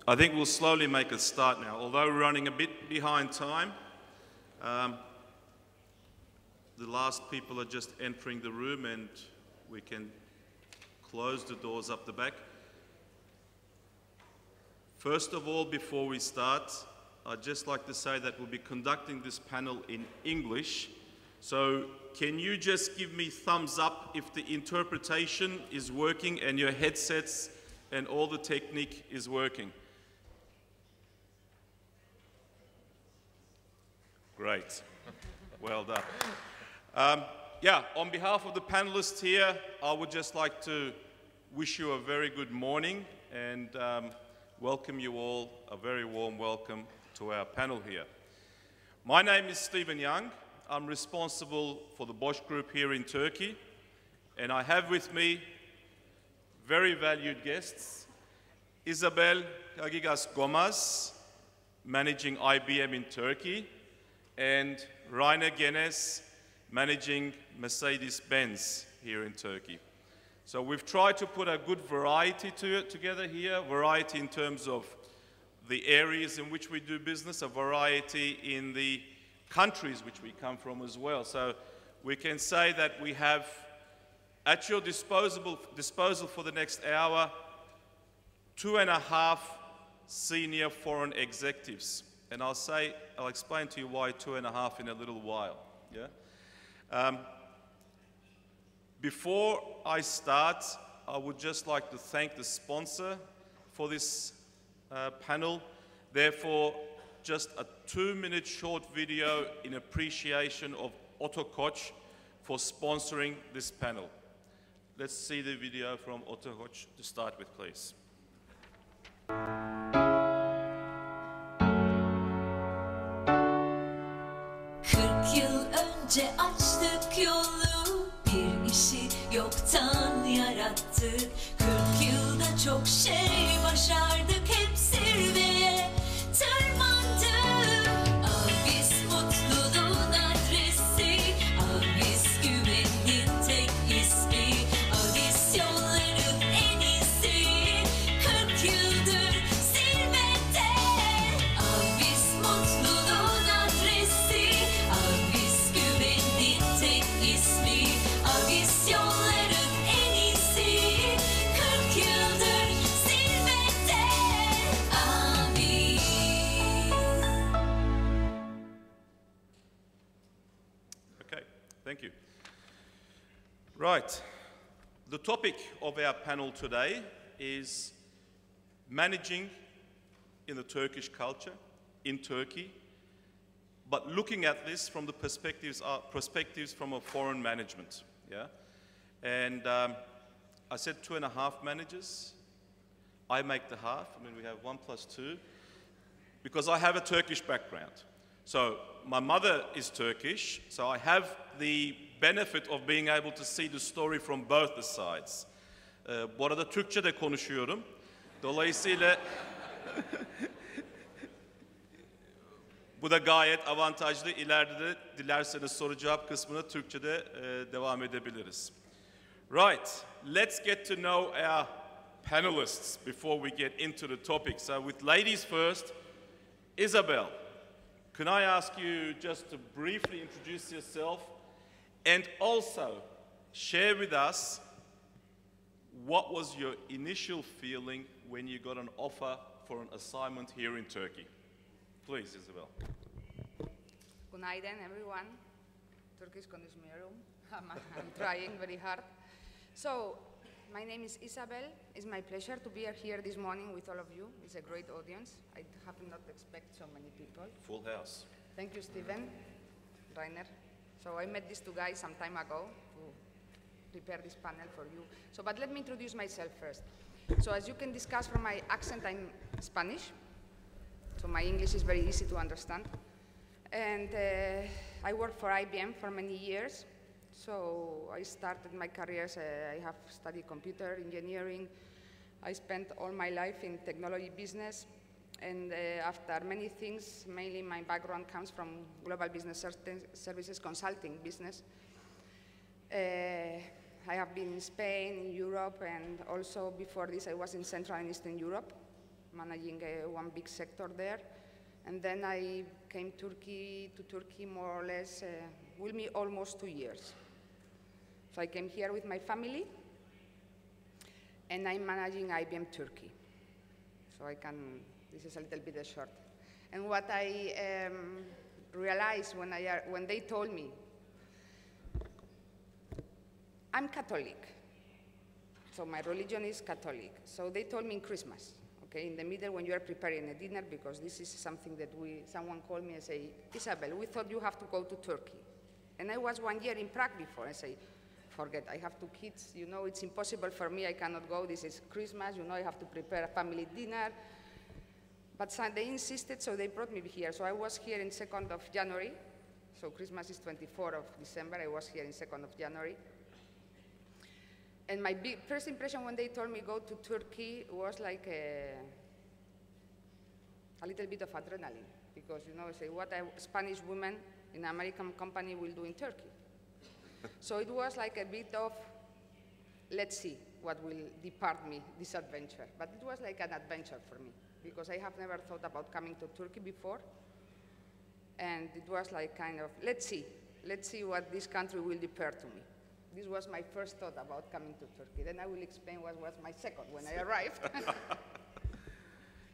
I think we'll slowly make a start now. Although we're running a bit behind time, the last people are just entering the room and we can close the doors up the back. First of all, before we start, I'd just like to say that we'll be conducting this panel in English. So can you just give me thumbs up if the interpretation is working and your headsets and all the technique is working? Great. Well done. Yeah, on behalf of the panelists here, I would just like to wish you a very good morning and welcome you all, a very warm welcome to our panel here. My name is Stephen Young. I'm responsible for the BOSCH group here in Turkey, and I have with me very valued guests, Isabel Cagigas Gomez, managing IBM in Turkey, and Rainer Genes, managing Mercedes-Benz here in Turkey. So we've tried to put a good variety together here, variety in terms of the areas in which we do business, a variety in the countries which we come from as well. So we can say that we have at your disposal for the next hour 2.5 senior foreign executives. And I'll explain to you why 2.5 in a little while. Yeah? Before I start, I would just like to thank the sponsor for this panel. Therefore, just a 2-minute short video in appreciation of Oturumu for sponsoring this panel. Let's see the video from Oturumu to start with, please. 40 yıl önce açtık yolu, bir işi yoktan yarattık. 40 yılda çok şey başardık, hep zirveye tırmandık. Biz mutluluğun adresi, biz güvenin tek ismi, biz yolların en iyisi. 40 yıldır zirvede, biz mutluluğun adresi, biz güvenin tek ismi, biz yolların en iyisi. 40 yıldır zirvede, Okay, thank you. Right, the topic of our panel today is managing in the Turkish culture, in Turkey, but looking at this from the perspectives from a foreign management, yeah? And I said 2.5 managers. I make the half. I mean, we have 1 + 2, because I have a Turkish background. So my mother is Turkish, so I have the benefit of being able to see the story from both the sides. Bu arada Türkçe de konuşuyorum. Dolayısıyla bu da gayet avantajlı. İleride de dilerseniz soru cevap kısmına Türkçe'de devam edebiliriz. Right, let's get to know our panelists before we get into the topic. So with ladies first, Isabel, can I ask you just to briefly introduce yourself and also share with us what was your initial feeling when you got an offer for an assignment here in Turkey? Please, Isabel. Günaydın, everyone. Turkish konuşmuyorum. I'm trying very hard. So, my name is Isabel. It's my pleasure to be here this morning with all of you. It's a great audience. I have not expected so many people. Full house. Thank you, Stephen, Rainer. So I met these two guys some time ago to prepare this panel for you. So, but let me introduce myself first. So as you can discuss from my accent, I'm Spanish. So my English is very easy to understand. And I worked for IBM for many years. So I started my career, I have studied computer engineering. I spent all my life in technology business. And after many things, mainly my background comes from global business services consulting business. I have been in Spain, in Europe, and also before this I was in Central and Eastern Europe. managing one big sector there. And then I came to Turkey more or less, will be almost 2 years. So I came here with my family, and I'm managing IBM Turkey. So this is a little bit short. And what I realized when they told me, I'm Catholic, so my religion is Catholic. So they told me in Christmas, okay, in the middle when you are preparing a dinner, because this is something that someone called me and say, Isabel, we thought you have to go to Turkey. And I was 1 year in Prague before. I say, forget, I have 2 kids, you know, it's impossible for me, I cannot go, this is Christmas, you know, I have to prepare a family dinner. But they insisted, so they brought me here. So I was here in 2nd of January. So Christmas is 24th of December. I was here in 2nd of January. And my first impression when they told me go to Turkey was like a little bit of adrenaline. Because, you know, say what a Spanish woman in an American company will do in Turkey. So it was like a bit of, let's see what will depart me, this adventure. But it was like an adventure for me, because I have never thought about coming to Turkey before. And it was like kind of, let's see what this country will depart to me. This was my first thought about coming to Turkey. Then I will explain what was my second when I arrived.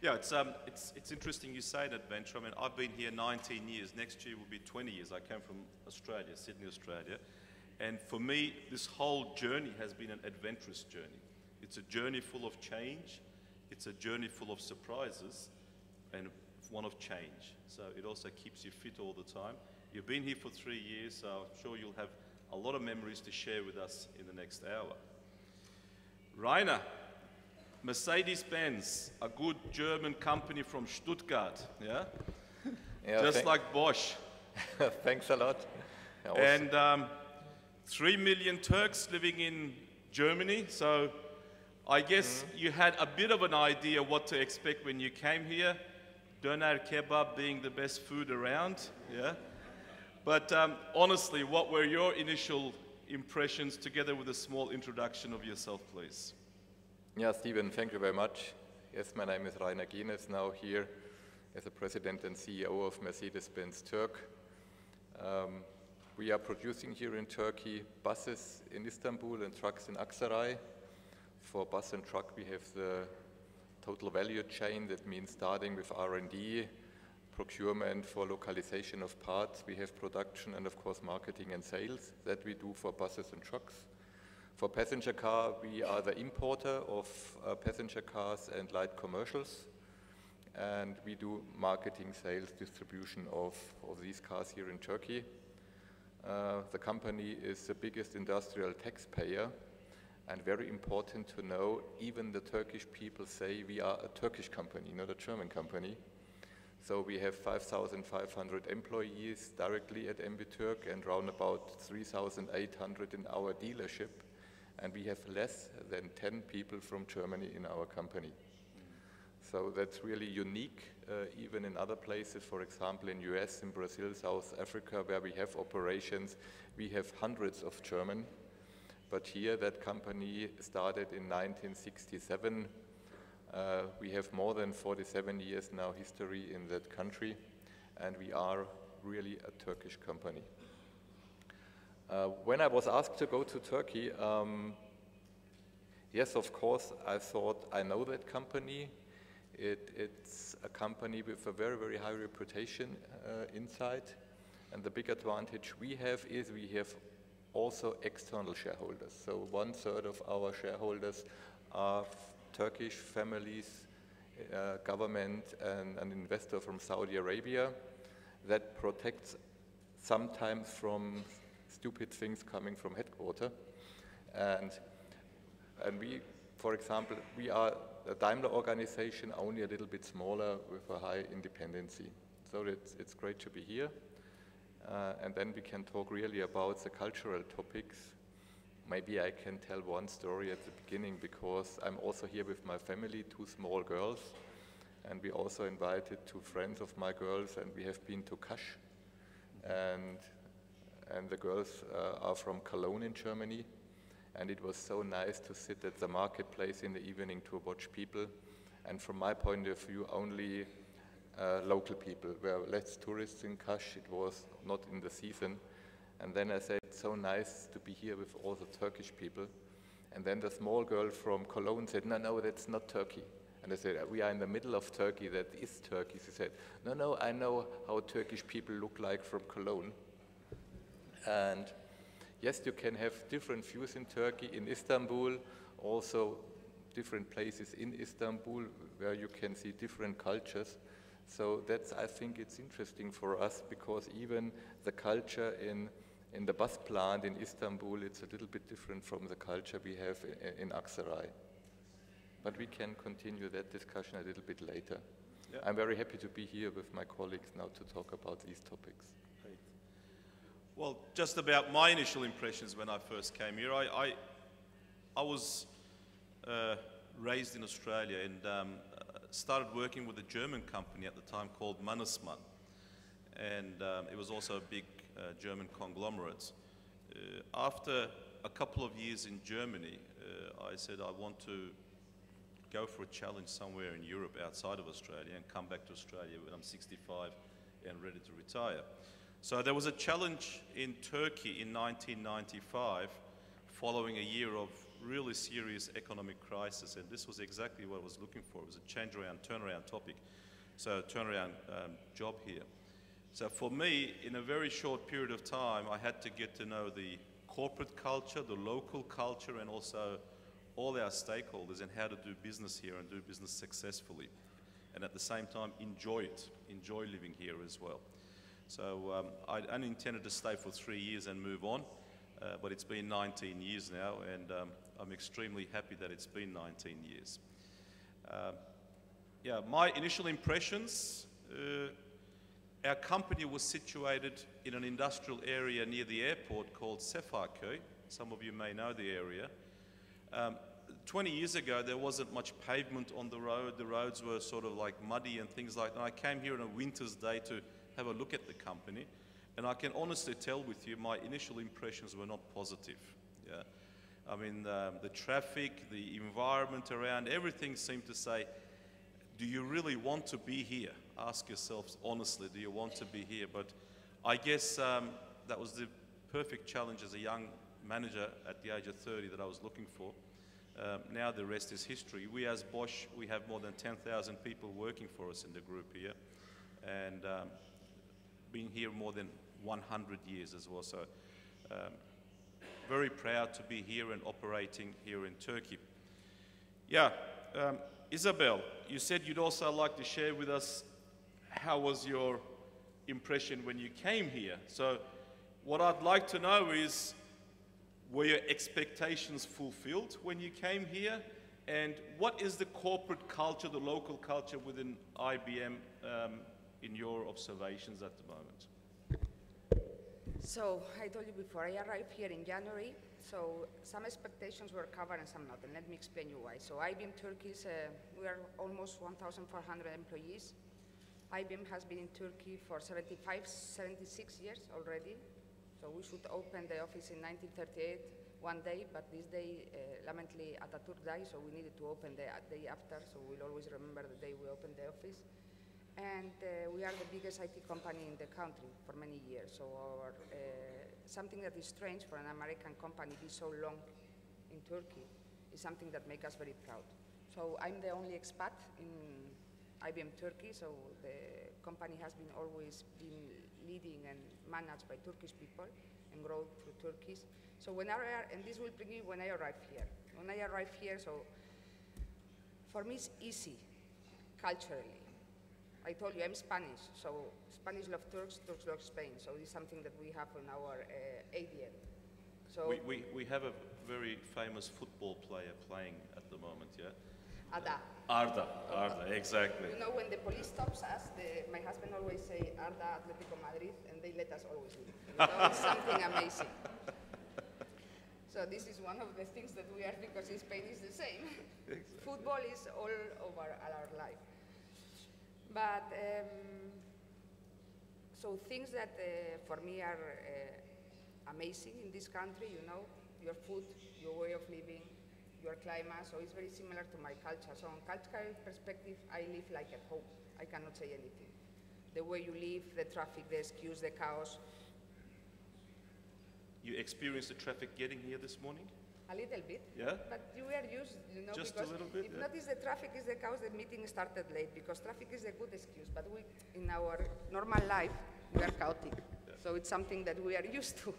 Yeah, it's interesting you say an adventure. I mean, I've been here 19 years. Next year will be 20 years. I came from Australia, Sydney, Australia. And for me, this whole journey has been an adventurous journey. It's a journey full of change. It's a journey full of surprises and one of change. So it also keeps you fit all the time. You've been here for 3 years, so I'm sure you'll have a lot of memories to share with us in the next hour. Rainer, Mercedes-Benz, a good German company from Stuttgart, yeah? Yeah, just like BOSCH. Thanks a lot. And 3 million Turks living in Germany, so I guess you had a bit of an idea what to expect when you came here. Döner kebab being the best food around, yeah? But honestly, what were your initial impressions, together with a small introduction of yourself, please? Yeah, Stephen, thank you very much. Yes, my name is Rainer Genes, now here as the President and CEO of Mercedes-Benz Turk. We are producing here in Turkey buses in Istanbul and trucks in Aksaray. For bus and truck, we have the total value chain. That means starting with R&D, procurement for localization of parts. We have production and, of course, marketing and sales that we do for buses and trucks. For passenger car, we are the importer of passenger cars and light commercials. And we do marketing, sales, distribution of these cars here in Turkey. The company is the biggest industrial taxpayer. And very important to know, even the Turkish people say we are a Turkish company, not a German company. So we have 5,500 employees directly at MB Turk and around about 3,800 in our dealership. And we have less than 10 people from Germany in our company. So that's really unique, even in other places, for example, in US, in Brazil, South Africa, where we have operations, we have hundreds of German. But here, that company started in 1967. We have more than 47 years now history in that country, and we are really a Turkish company. When I was asked to go to Turkey, yes, of course, I thought, I know that company. It's a company with a very, very high reputation inside. And the big advantage we have is we have also external shareholders. So 1/3 of our shareholders are Turkish families, government, and an investor from Saudi Arabia that protects sometimes from stupid things coming from headquarters. And we, for example, we are a Daimler organization, only a little bit smaller with a high independency. So it's great to be here. And then we can talk really about the cultural topics. Maybe I can tell one story at the beginning, because I'm also here with my family, 2 small girls. And we also invited 2 friends of my girls, and we have been to Kasch. And the girls are from Cologne in Germany. And it was so nice to sit at the marketplace in the evening to watch people. and from my point of view, only local people. There were less tourists in Kash, it was not in the season. And then I said, it's so nice to be here with all the Turkish people. And then the small girl from Cologne said, no, no, that's not Turkey. And I said, we are in the middle of Turkey, that is Turkey. She said, no, no, I know how Turkish people look like from Cologne. And yes, you can have different views in Turkey, in Istanbul, also different places in Istanbul where you can see different cultures. So that's, I think it's interesting for us, because even the culture in the bus plant in Istanbul, it's a little bit different from the culture we have in Aksaray. But we can continue that discussion a little bit later. Yeah. I'm very happy to be here with my colleagues now to talk about these topics. Great. Well, just about my initial impressions when I first came here, I was raised in Australia and started working with a German company at the time called Mannesmann. And it was also a big German conglomerate. After a couple of years in Germany, I said I want to go for a challenge somewhere in Europe outside of Australia and come back to Australia when I'm 65 and ready to retire. So there was a challenge in Turkey in 1995 following a year of really serious economic crisis, and this was exactly what I was looking for. It was a change around, turnaround topic, so turnaround job here. So for me, in a very short period of time, I had to get to know the corporate culture, the local culture, and also all our stakeholders and how to do business here and do business successfully. And at the same time, enjoy it, enjoy living here as well. So I only intended to stay for 3 years and move on, but it's been 19 years now, and I'm extremely happy that it's been 19 years. Yeah, my initial impressions, our company was situated in an industrial area near the airport called Sefaköy. Some of you may know the area. 20 years ago, there wasn't much pavement on the road. The roads were sort of like muddy and things like that. I came here on a winter's day to have a look at the company, and I can honestly tell with you, my initial impressions were not positive. Yeah. I mean, the traffic, the environment around, everything seemed to say, do you really want to be here? Ask yourselves honestly, do you want to be here? But I guess that was the perfect challenge as a young manager at the age of 30 that I was looking for. Now the rest is history. We as BOSCH, we have more than 10,000 people working for us in the group here, and been here more than 100 years as well. So very proud to be here and operating here in Turkey. Yeah, Isabel, you said you'd also like to share with us how was your impression when you came here. So what I'd like to know is, were your expectations fulfilled when you came here? And what is the corporate culture, the local culture within IBM in your observations at the moment? So I told you before, I arrived here in January, so some expectations were covered and some not, and let me explain you why. So IBM Turkey is, we are almost 1,400 employees. IBM has been in Turkey for 76 years already. So we should open the office in 1938 one day, but this day, lamentably, Atatürk died, so we needed to open the day after, so we'll always remember the day we opened the office. And we are the biggest IT company in the country for many years, so our, something that is strange for an American company to be so long in Turkey is something that makes us very proud. So I'm the only expat in IBM Turkey, so the company has been always been leading and managed by Turkish people and grow through Turkish. So when and this will bring me when I arrive here. When I arrive here, so for me it's easy culturally. I told you I'm Spanish, so Spanish love Turks, Turks love Spain. So it's something that we have on our ADN. So we have a very famous football player playing at the moment, yeah? Arda, exactly. You know, when the police stops us, my husband always say Arda, Atletico Madrid, and they let us always leave. So it's something amazing. So this is one of the things that we are, because in Spain is the same. Exactly. Football is all over our life. But, so things that for me are amazing in this country, you know, your food, your way of living, your climate, so it's very similar to my culture. So on cultural perspective, I live like at home. I cannot say anything. The way you live, the traffic, the excuse, the chaos. You experienced the traffic getting here this morning? A little bit. Yeah? But you were used, you know, Just because a little bit, if yeah. not is the traffic, is the chaos, the meeting started late, because traffic is a good excuse, but we, in our normal life, we are chaotic. Yeah. So it's something that we are used to.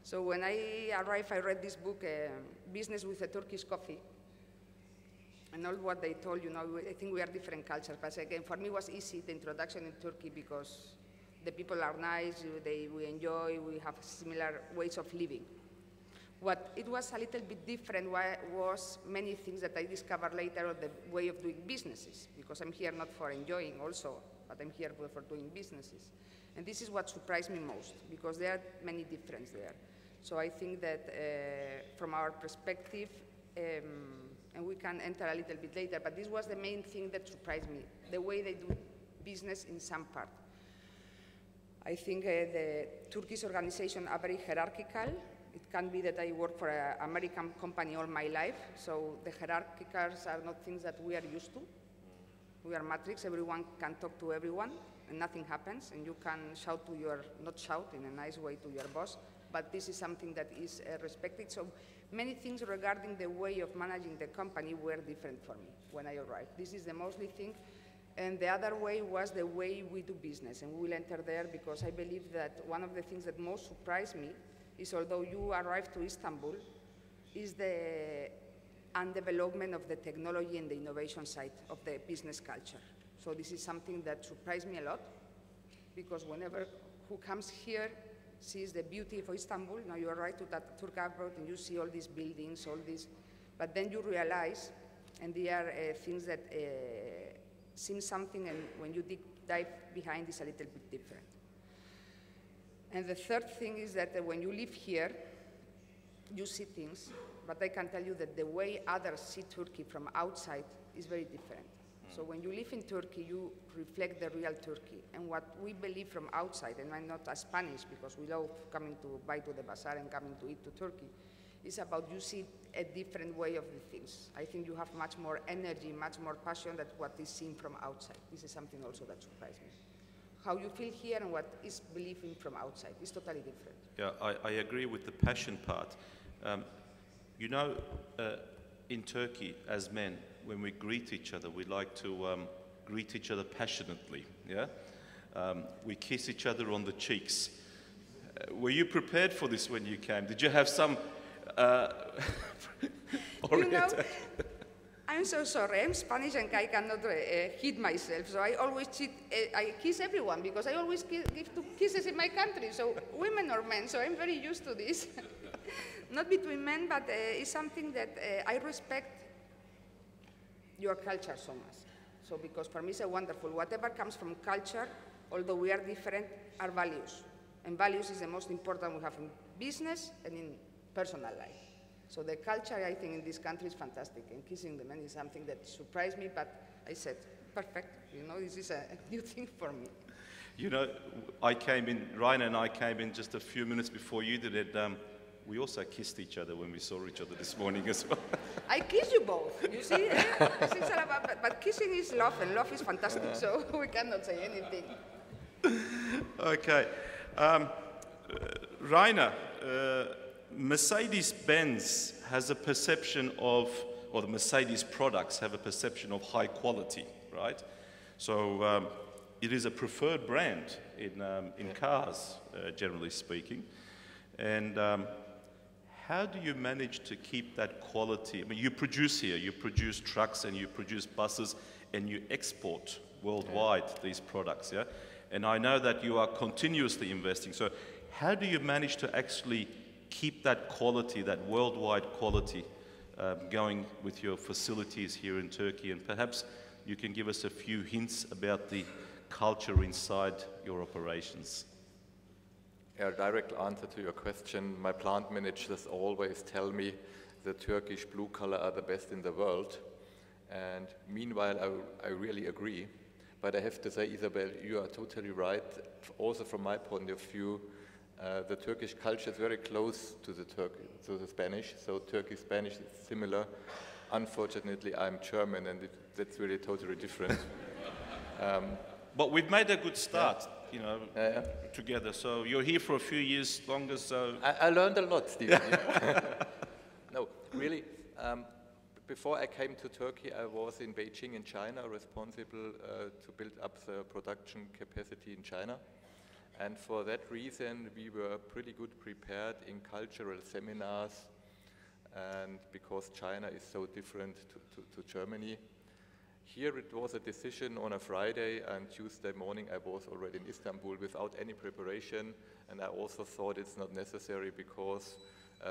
So when I arrived, I read this book, Business with a Turkish Coffee, and all what they told, you know, I think we are different cultures, but again, for me it was easy, the introduction in Turkey, because the people are nice, we enjoy, we have similar ways of living. What it was a little bit different was many things that I discovered later of the way of doing businesses, because I'm here not for enjoying also, but I'm here for doing businesses. And this is what surprised me most, because there are many differences there. So I think that from our perspective, and we can enter a little bit later, but this was the main thing that surprised me, the way they do business in some part. I think the Turkish organization are very hierarchical. It can be that I work for an American company all my life, so the hierarchies are not things that we are used to. We are matrix, everyone can talk to everyone, and nothing happens, and you can shout to your, not shout in a nice way to your boss, but this is something that is respected. So many things regarding the way of managing the company were different for me when I arrived. This is the mostly thing. And the other way was the way we do business, and we will enter there because I believe that one of the things that most surprised me is, although you arrived to Istanbul, is the undevelopment of the technology and the innovation side of the business culture. So this is something that surprised me a lot, because whenever who comes here sees the beauty of Istanbul, now you arrive to that Turk airport and you see all these buildings, all these, but then you realize, and there are things that seem something, and when you dive behind, it's a little bit different. And the third thing is that when you live here, you see things, but I can tell you that the way others see Turkey from outside is very different. So when you live in Turkey, you reflect the real Turkey. And what we believe from outside, and I'm not a Spanish because we love coming to buy to the bazaar and coming to eat to Turkey, is about you see a different way of the things. I think you have much more energy, much more passion than what is seen from outside. This is something also that surprised me. How you feel here and what is believed in from outside is totally different. Yeah, I agree with the passion part. You know, in Turkey, as men, when we greet each other, we like to greet each other passionately, yeah? We kiss each other on the cheeks. Were you prepared for this when you came? Did you have some you know, I'm so sorry, I'm Spanish and I cannot hit myself, so I always I kiss everyone because I always give 2 kisses in my country, so women or men, so I'm very used to this. Not between men, but it's something that I respect your culture so much. So because for me it's a wonderful, whatever comes from culture, although we are different, are values. And values is the most important we have in business and in personal life. So the culture, I think, in this country is fantastic, and kissing the men is something that surprised me, but I said, perfect, you know, this is a new thing for me. You know, Rainer and I came in just a few minutes before you did it. We also kissed each other when we saw each other this morning as well. I kiss you both, you see? This is all about, but kissing is love, and love is fantastic, so we cannot say anything. Okay. Rainer, Mercedes-Benz has a perception of, or the Mercedes products have a perception of high quality, right? So it is a preferred brand in cars, generally speaking. And how do you manage to keep that quality? I mean, you produce here, you produce trucks and you produce buses and you export worldwide these products, yeah? And I know that you are continuously investing. So how do you manage to actually keep that quality, that worldwide quality, going with your facilities here in Turkey? And perhaps you can give us a few hints about the culture inside your operations. A direct answer to your question, my plant managers always tell me the Turkish blue collar are the best in the world. And meanwhile, I really agree. But I have to say, Isabel, you are totally right. Also from my point of view, The Turkish culture is very close to the Spanish, so Turkish-Spanish is similar. Unfortunately, I'm German, and that's really totally different. But we've made a good start, you know, together. So you're here for a few years longer, so... I learned a lot, Stephen. No, really, before I came to Turkey, I was in Beijing in China, responsible to build up the production capacity in China. And for that reason, we were pretty good prepared in cultural seminars, and because China is so different to Germany. Here it was a decision on a Friday, and Tuesday morning I was already in Istanbul without any preparation, and I also thought it's not necessary because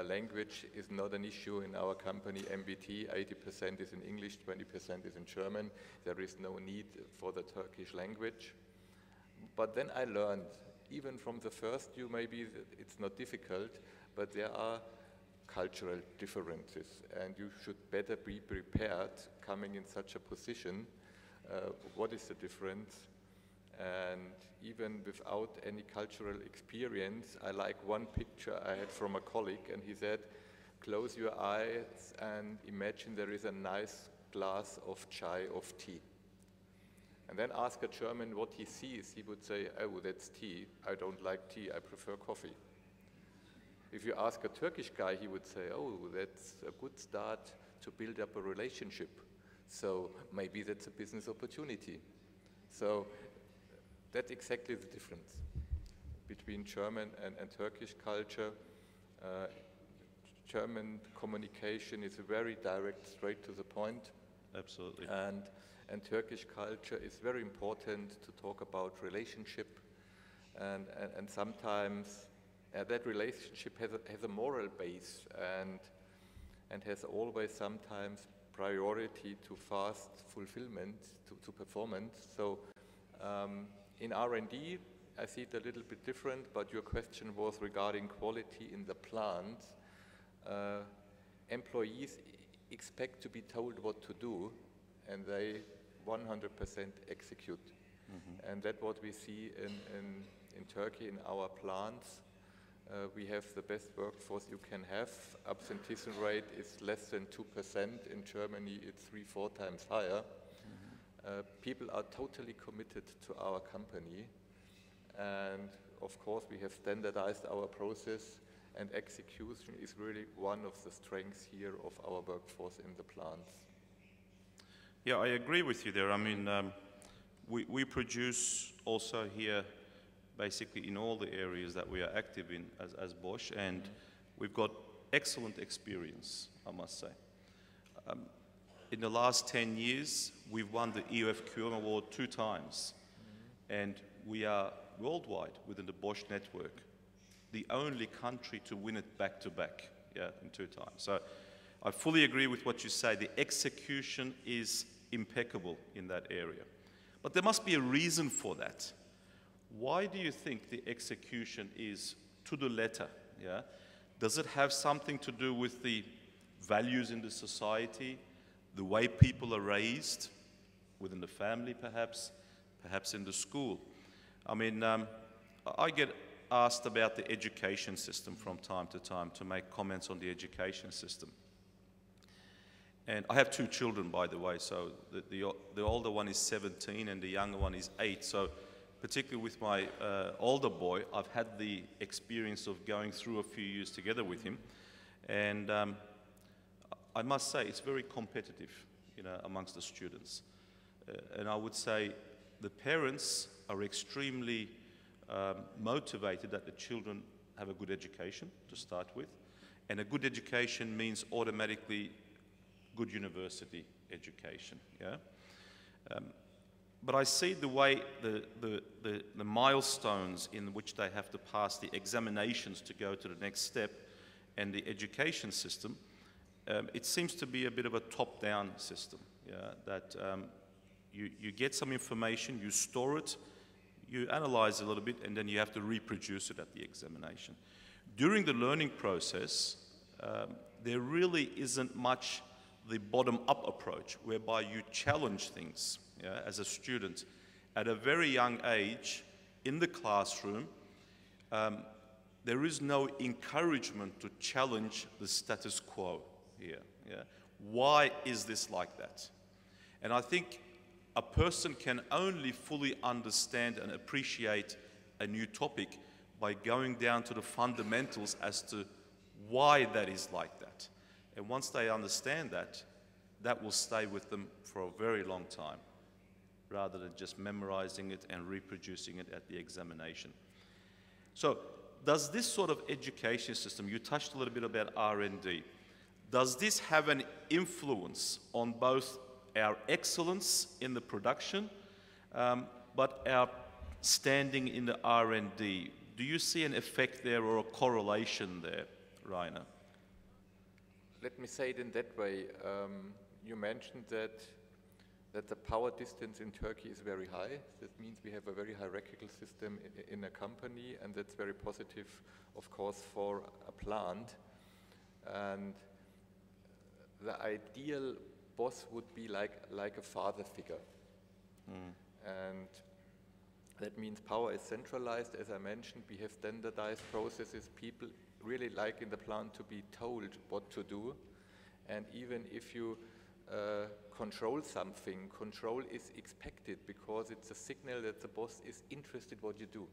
language is not an issue in our company, MBT. 80% is in English, 20% is in German. There is no need for the Turkish language. But then I learned, even from the first year, maybe it's not difficult, but there are cultural differences, and you should better be prepared coming in such a position. What is the difference? And even without any cultural experience, I like one picture I had from a colleague, and he said, close your eyes and imagine there is a nice glass of chai, of tea. And then ask a German what he sees. He would say, oh, that's tea. I don't like tea. I prefer coffee. If you ask a Turkish guy, he would say, oh, that's a good start to build up a relationship. So maybe that's a business opportunity. So that's exactly the difference between German and Turkish culture. German communication is very direct, straight to the point. Absolutely. And Turkish culture is very important to talk about relationship, and sometimes that relationship has a moral base and has always sometimes priority to fast fulfillment, to performance. So in R&D, I see it a little bit different, but your question was regarding quality in the plant. Employees expect to be told what to do, and they 100% execute. Mm-hmm. And that's what we see in Turkey, in our plants. We have the best workforce you can have. Absenteeism rate is less than 2%. In Germany, it's 3-4 times higher. Mm-hmm. People are totally committed to our company. And of course, we have standardized our process, and execution is really one of the strengths here of our workforce in the plants. Yeah, I agree with you there. I mean, we produce also here basically in all the areas that we are active in as BOSCH, and we've got excellent experience, I must say. In the last 10 years, we've won the EOFQM award 2 times, and we are worldwide within the BOSCH network, the only country to win it back-to-back, in 2 times. So I fully agree with what you say. The execution is impeccable in that area. But there must be a reason for that. Why do you think the execution is to the letter? Yeah? Does it have something to do with the values in the society, the way people are raised, within the family perhaps in the school? I mean, I get asked about the education system from time to time, to make comments on the education system. And I have 2 children, by the way, so the older one is 17 and the younger one is 8. So particularly with my older boy, I've had the experience of going through a few years together with him. And I must say it's very competitive, you know, amongst the students. And I would say the parents are extremely motivated that the children have a good education to start with. And a good education means automatically good university education, yeah? But I see the way the milestones in which they have to pass the examinations to go to the next step, and the education system, it seems to be a bit of a top-down system, yeah? That you get some information, you store it, you analyze it a little bit, and then you have to reproduce it at the examination. During the learning process, there really isn't much the bottom-up approach, whereby you challenge things, yeah, as a student. At a very young age, in the classroom, there is no encouragement to challenge the status quo here. Yeah? Why is this like that? And I think a person can only fully understand and appreciate a new topic by going down to the fundamentals as to why that is like that. And once they understand that, that will stay with them for a very long time, rather than just memorizing it and reproducing it at the examination. So, does this sort of education system, you touched a little bit about R&D, does this have an influence on both our excellence in the production, but our standing in the R&D? Do you see an effect there or a correlation there, Rainer? Let me say it in that way. You mentioned that the power distance in Turkey is very high. That means we have a very hierarchical system in a company, and that's very positive, of course, for a plant. And the ideal boss would be like a father figure. And that means power is centralized. As I mentioned, we have standardized processes. People really like in the plant to be told what to do. And even if you control something, control is expected because it's a signal that the boss is interested what you do.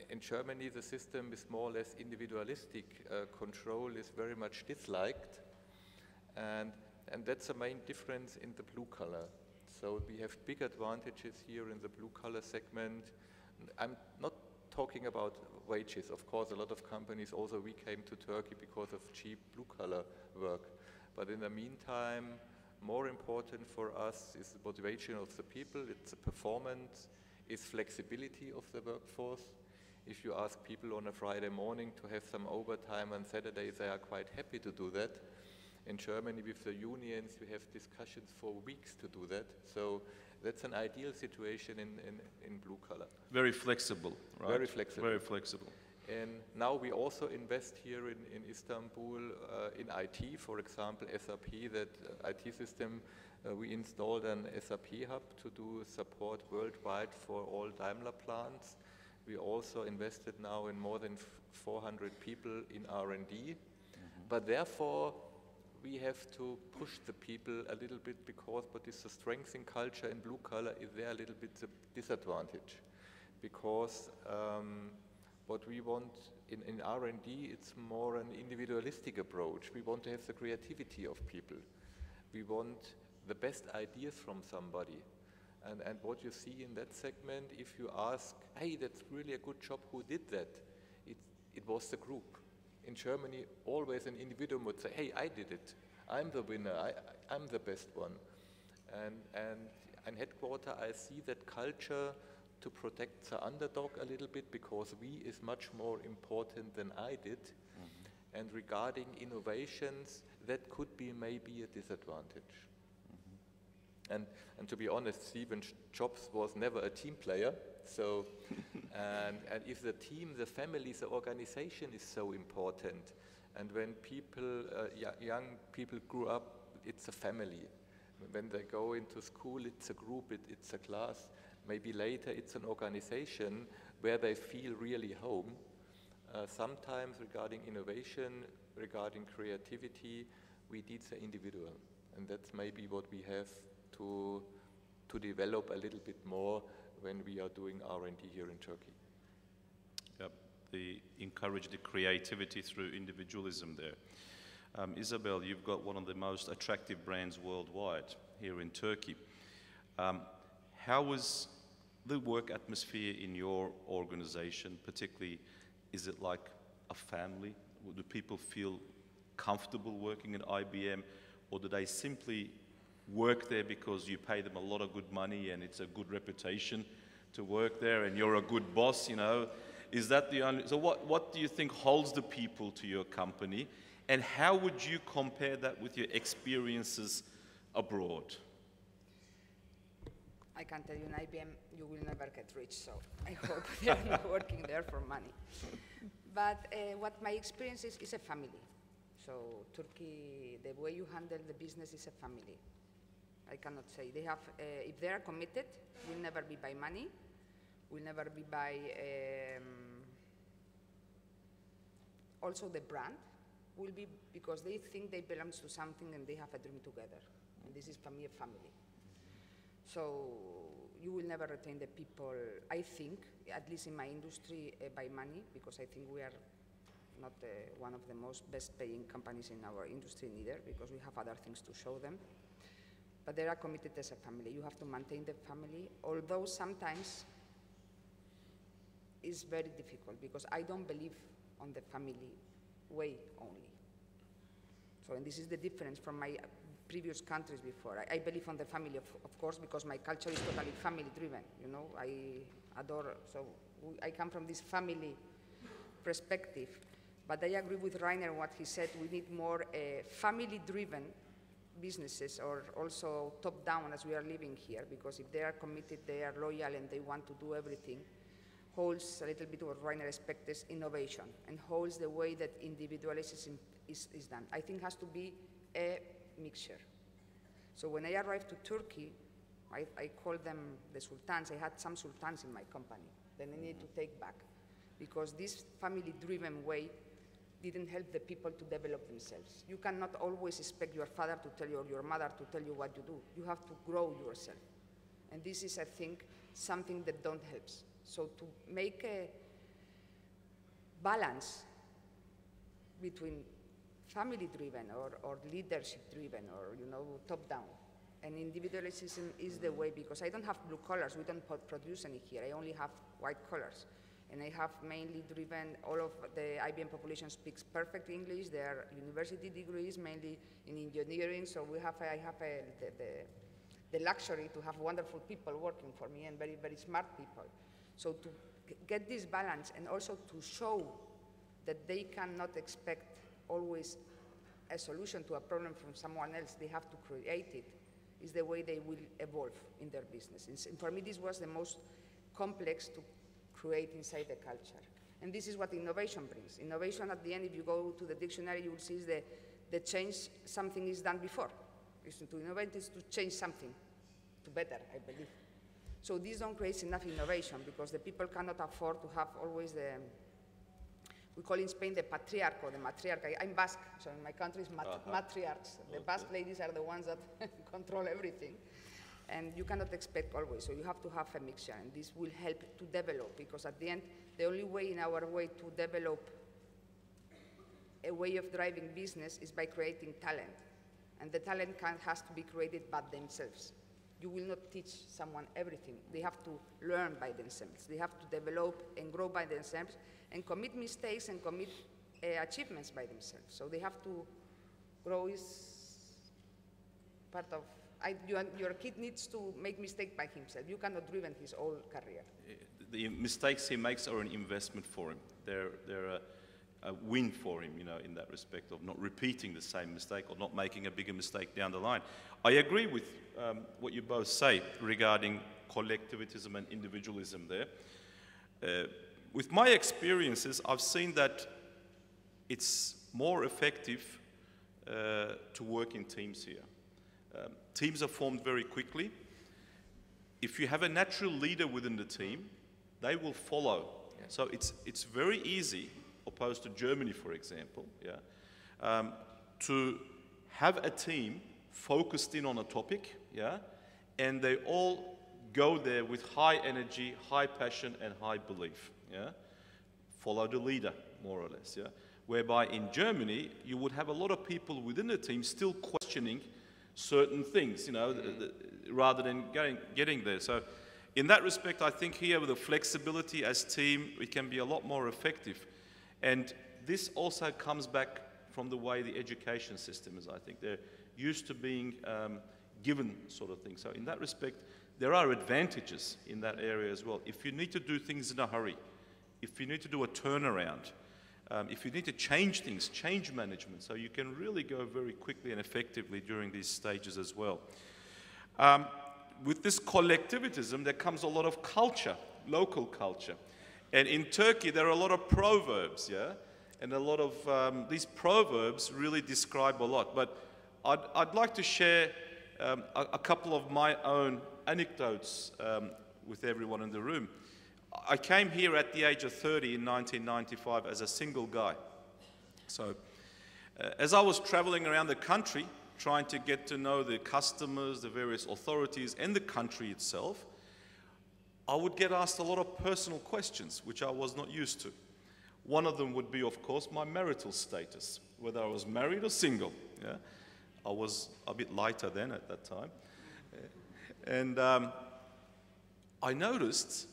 In Germany, the system is more or less individualistic. Control is very much disliked. And that's the main difference in the blue collar. So we have big advantages here in the blue collar segment. I'm not talking about wages. Of course, a lot of companies also, we came to Turkey because of cheap blue collar work. But in the meantime, more important for us is the motivation of the people, it's the performance, it's flexibility of the workforce. If you ask people on a Friday morning to have some overtime on Saturday, they are quite happy to do that. In Germany, with the unions, we have discussions for weeks to do that. So that's an ideal situation in blue collar. Very flexible, right? Very flexible. Very flexible. And now we also invest here in Istanbul in IT, for example, SAP, that IT system, we installed an SAP hub to do support worldwide for all Daimler plants. We also invested now in more than 400 people in R&D, but therefore we have to push the people a little bit because what is the strength in culture in blue collar is there a little bit the disadvantage, because what we want in R&D, it's more an individualistic approach. We want to have the creativity of people. We want the best ideas from somebody. And what you see in that segment, if you ask, hey, that's really a good job, who did that? It was the group. In Germany, always an individual would say, hey, I did it. I'm the winner. I'm the best one. And headquarter, I see that culture to protect the underdog a little bit, because we is much more important than I did. And regarding innovations, that could be maybe a disadvantage. And to be honest, Stephen Jobs was never a team player. So, and if the team, the family, the organization is so important, and when people, young people grew up, it's a family. When they go into school, it's a group, it's a class. Maybe later it's an organization where they feel really home. Sometimes regarding innovation, regarding creativity, we need the individual. And that's maybe what we have to develop a little bit more when we are doing R&D here in Turkey. Yep, encourage the creativity through individualism there. Isabel, you've got one of the most attractive brands worldwide here in Turkey. How was the work atmosphere in your organization, particularly, is it like a family? Do people feel comfortable working at IBM, or do they simply work there because you pay them a lot of good money and it's a good reputation to work there and you're a good boss, you know? Is that the only, so what do you think holds the people to your company, and how would you compare that with your experiences abroad? I can tell you in IBM you will never get rich, so I hope they're not working there for money. But what my experience is a family. So Turkey, the way you handle the business is a family. I cannot say. They have, if they are committed, will never be by money, will never be by also the brand will be because they think they belong to something and they have a dream together. And this is for me a family. So you will never retain the people, I think, at least in my industry, by money, because I think we are not one of the most best paying companies in our industry neither, because we have other things to show them. But they are committed as a family. You have to maintain the family, although sometimes it's very difficult, because I don't believe on the family way only. So, and this is the difference from my previous countries before. I believe on the family, of course, because my culture is totally family-driven, you know. I adore, so I come from this family perspective. But I agree with Rainer what he said, we need more family-driven businesses, or also top-down as we are living here, because if they are committed, they are loyal, and they want to do everything, holds a little bit what Rainer expects, innovation, and holds the way that individualism is done. I think has to be a mixture. So when I arrived to Turkey, I called them the sultans. I had some sultans in my company. Then I needed to take back, because this family-driven way didn't help the people to develop themselves. You cannot always expect your father to tell you or your mother to tell you what you do. You have to grow yourself. And this is, I think, something that don't help. So to make a balance between family-driven or leadership-driven or, you know, top-down, and individualism is the way, because I don't have blue collars. We don't produce any here. I only have white collars. And I have mainly driven, all of the IBM population speaks perfect English. They are university degrees, mainly in engineering. So I have the luxury to have wonderful people working for me, and very, very smart people. So to get this balance, and also to show that they cannot expect always a solution to a problem from someone else, they have to create it, is the way they will evolve in their business. And for me, this was the most complex to create inside the culture. And this is what innovation brings. Innovation, at the end, if you go to the dictionary, you will see is the change something is done before. To innovate is to change something to better, I believe. So this don't create enough innovation, because the people cannot afford to have always we call in Spain the patriarch or the matriarch. I'm Basque, so in my country it's matriarchs. The Basque ladies are the ones that control everything. And you cannot expect always, so you have to have a mixture, and this will help to develop, because at the end, the only way in our way to develop a way of driving business is by creating talent. And the talent has to be created by themselves. You will not teach someone everything. They have to learn by themselves. They have to develop and grow by themselves, and commit mistakes and commit achievements by themselves. So they have to grow is part of, your kid needs to make mistakes by himself. You cannot driven his whole career. The mistakes he makes are an investment for him. They're a win for him, you know, in that respect of not repeating the same mistake or not making a bigger mistake down the line. I agree with what you both say regarding collectivism and individualism there. With my experiences, I've seen that it's more effective to work in teams here. Teams are formed very quickly. If you have a natural leader within the team, they will follow. Yeah. So it's very easy, opposed to Germany, for example, to have a team focused in on a topic, and they all go there with high energy, high passion, and high belief. Follow the leader, more or less. Whereby in Germany, you would have a lot of people within the team still questioning certain things, you know, rather than getting there. So in that respect, I think here with the flexibility as team, we can be a lot more effective. And this also comes back from the way the education system is, I think. They're used to being given sort of thing. So in that respect, there are advantages in that area as well. If you need to do things in a hurry, if you need to do a turnaround, if you need to change things, change management, so you can really go very quickly and effectively during these stages as well. With this collectivism, there comes a lot of culture, local culture. And in Turkey, there are a lot of proverbs, and a lot of these proverbs really describe a lot. But I'd like to share a couple of my own anecdotes with everyone in the room. I came here at the age of 30 in 1995 as a single guy. So as I was traveling around the country, trying to get to know the customers, the various authorities, and the country itself, I would get asked a lot of personal questions, which I was not used to. One of them would be, of course, my marital status, whether I was married or single. Yeah? I was a bit lighter then at that time. And I noticed,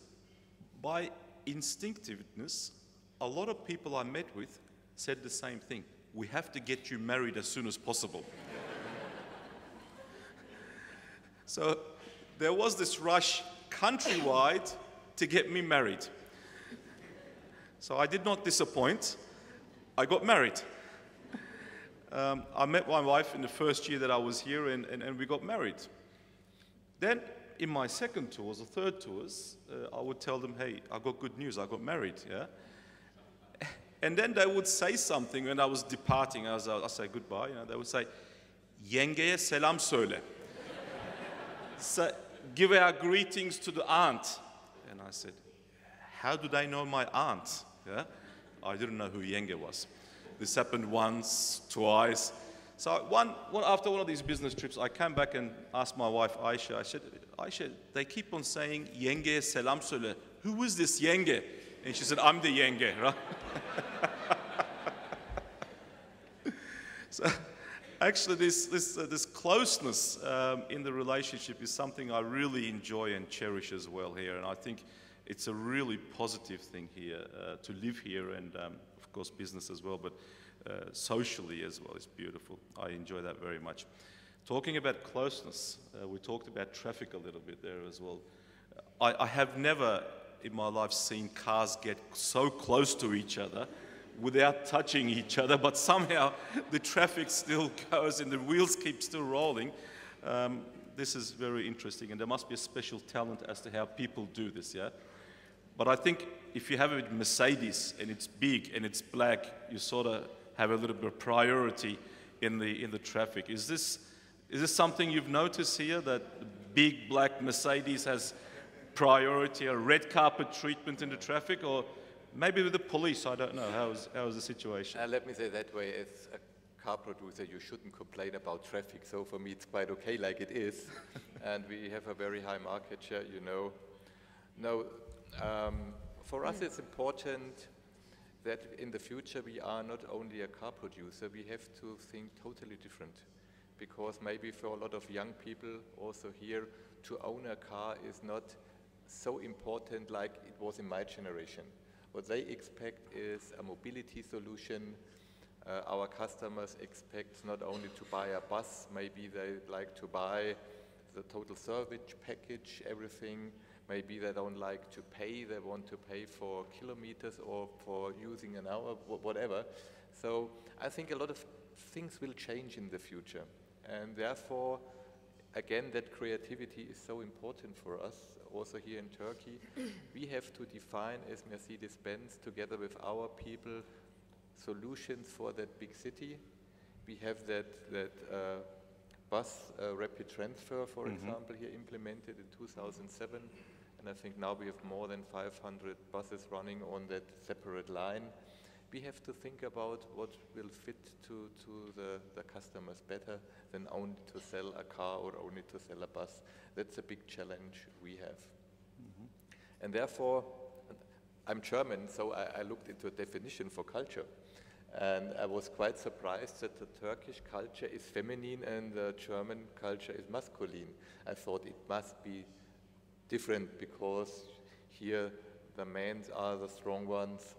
by instinctiveness, a lot of people I met with said the same thing. We have to get you married as soon as possible. So there was this rush countrywide to get me married. So I did not disappoint. I got married. I met my wife in the first year that I was here, and we got married. Then in my second tours or third tours, I would tell them, hey, I got good news, I got married. Yeah? And then they would say something when I was departing, I say goodbye, you know, they would say, yengeye selam söyle. So, give our greetings to the aunt. And I said, how do they know my aunt? Yeah? I didn't know who Yenge was. This happened once, twice. So after one of these business trips, I came back and asked my wife, Aisha, I said, Aisha, they keep on saying, Yenge selam söyle. Who is this Yenge? And she said, I'm the Yenge, right? So actually this closeness in the relationship is something I really enjoy and cherish as well here. And I think it's a really positive thing here to live here, and of course business as well, but socially as well. It's beautiful. I enjoy that very much. Talking about closeness, we talked about traffic a little bit there as well. I have never in my life seen cars get so close to each other without touching each other, but somehow the traffic still goes and the wheels keep still rolling. This is very interesting, and there must be a special talent as to how people do this, yeah? But I think if you have a Mercedes and it's big and it's black, you sort of have a little bit of priority in the traffic. Is this something you've noticed here, that the big black Mercedes has priority, a red carpet treatment in the traffic, or maybe with the police? I don't know. How is the situation? Let me say that way, as a car producer, you shouldn't complain about traffic. So for me, it's quite okay like it is. And we have a very high market share, you know. No, for us, it's important that in the future we are not only a car producer, we have to think totally different. Because maybe for a lot of young people also here, to own a car is not so important like it was in my generation. What they expect is a mobility solution. Our customers expect not only to buy a bus, maybe they like to buy the total service package, everything. Maybe they don't like to pay, they want to pay for kilometers or for using an hour, whatever. So I think a lot of things will change in the future. And therefore, again, that creativity is so important for us, also here in Turkey. We have to define, as Mercedes-Benz, together with our people, solutions for that big city. We have that bus rapid transfer, for example, here implemented in 2007. And I think now we have more than 500 buses running on that separate line. We have to think about what will fit to the customers better than only to sell a car or only to sell a bus. That's a big challenge we have. And therefore, I'm German, so I looked into a definition for culture. And I was quite surprised that the Turkish culture is feminine and the German culture is masculine. I thought it must be different because here the men are the strong ones.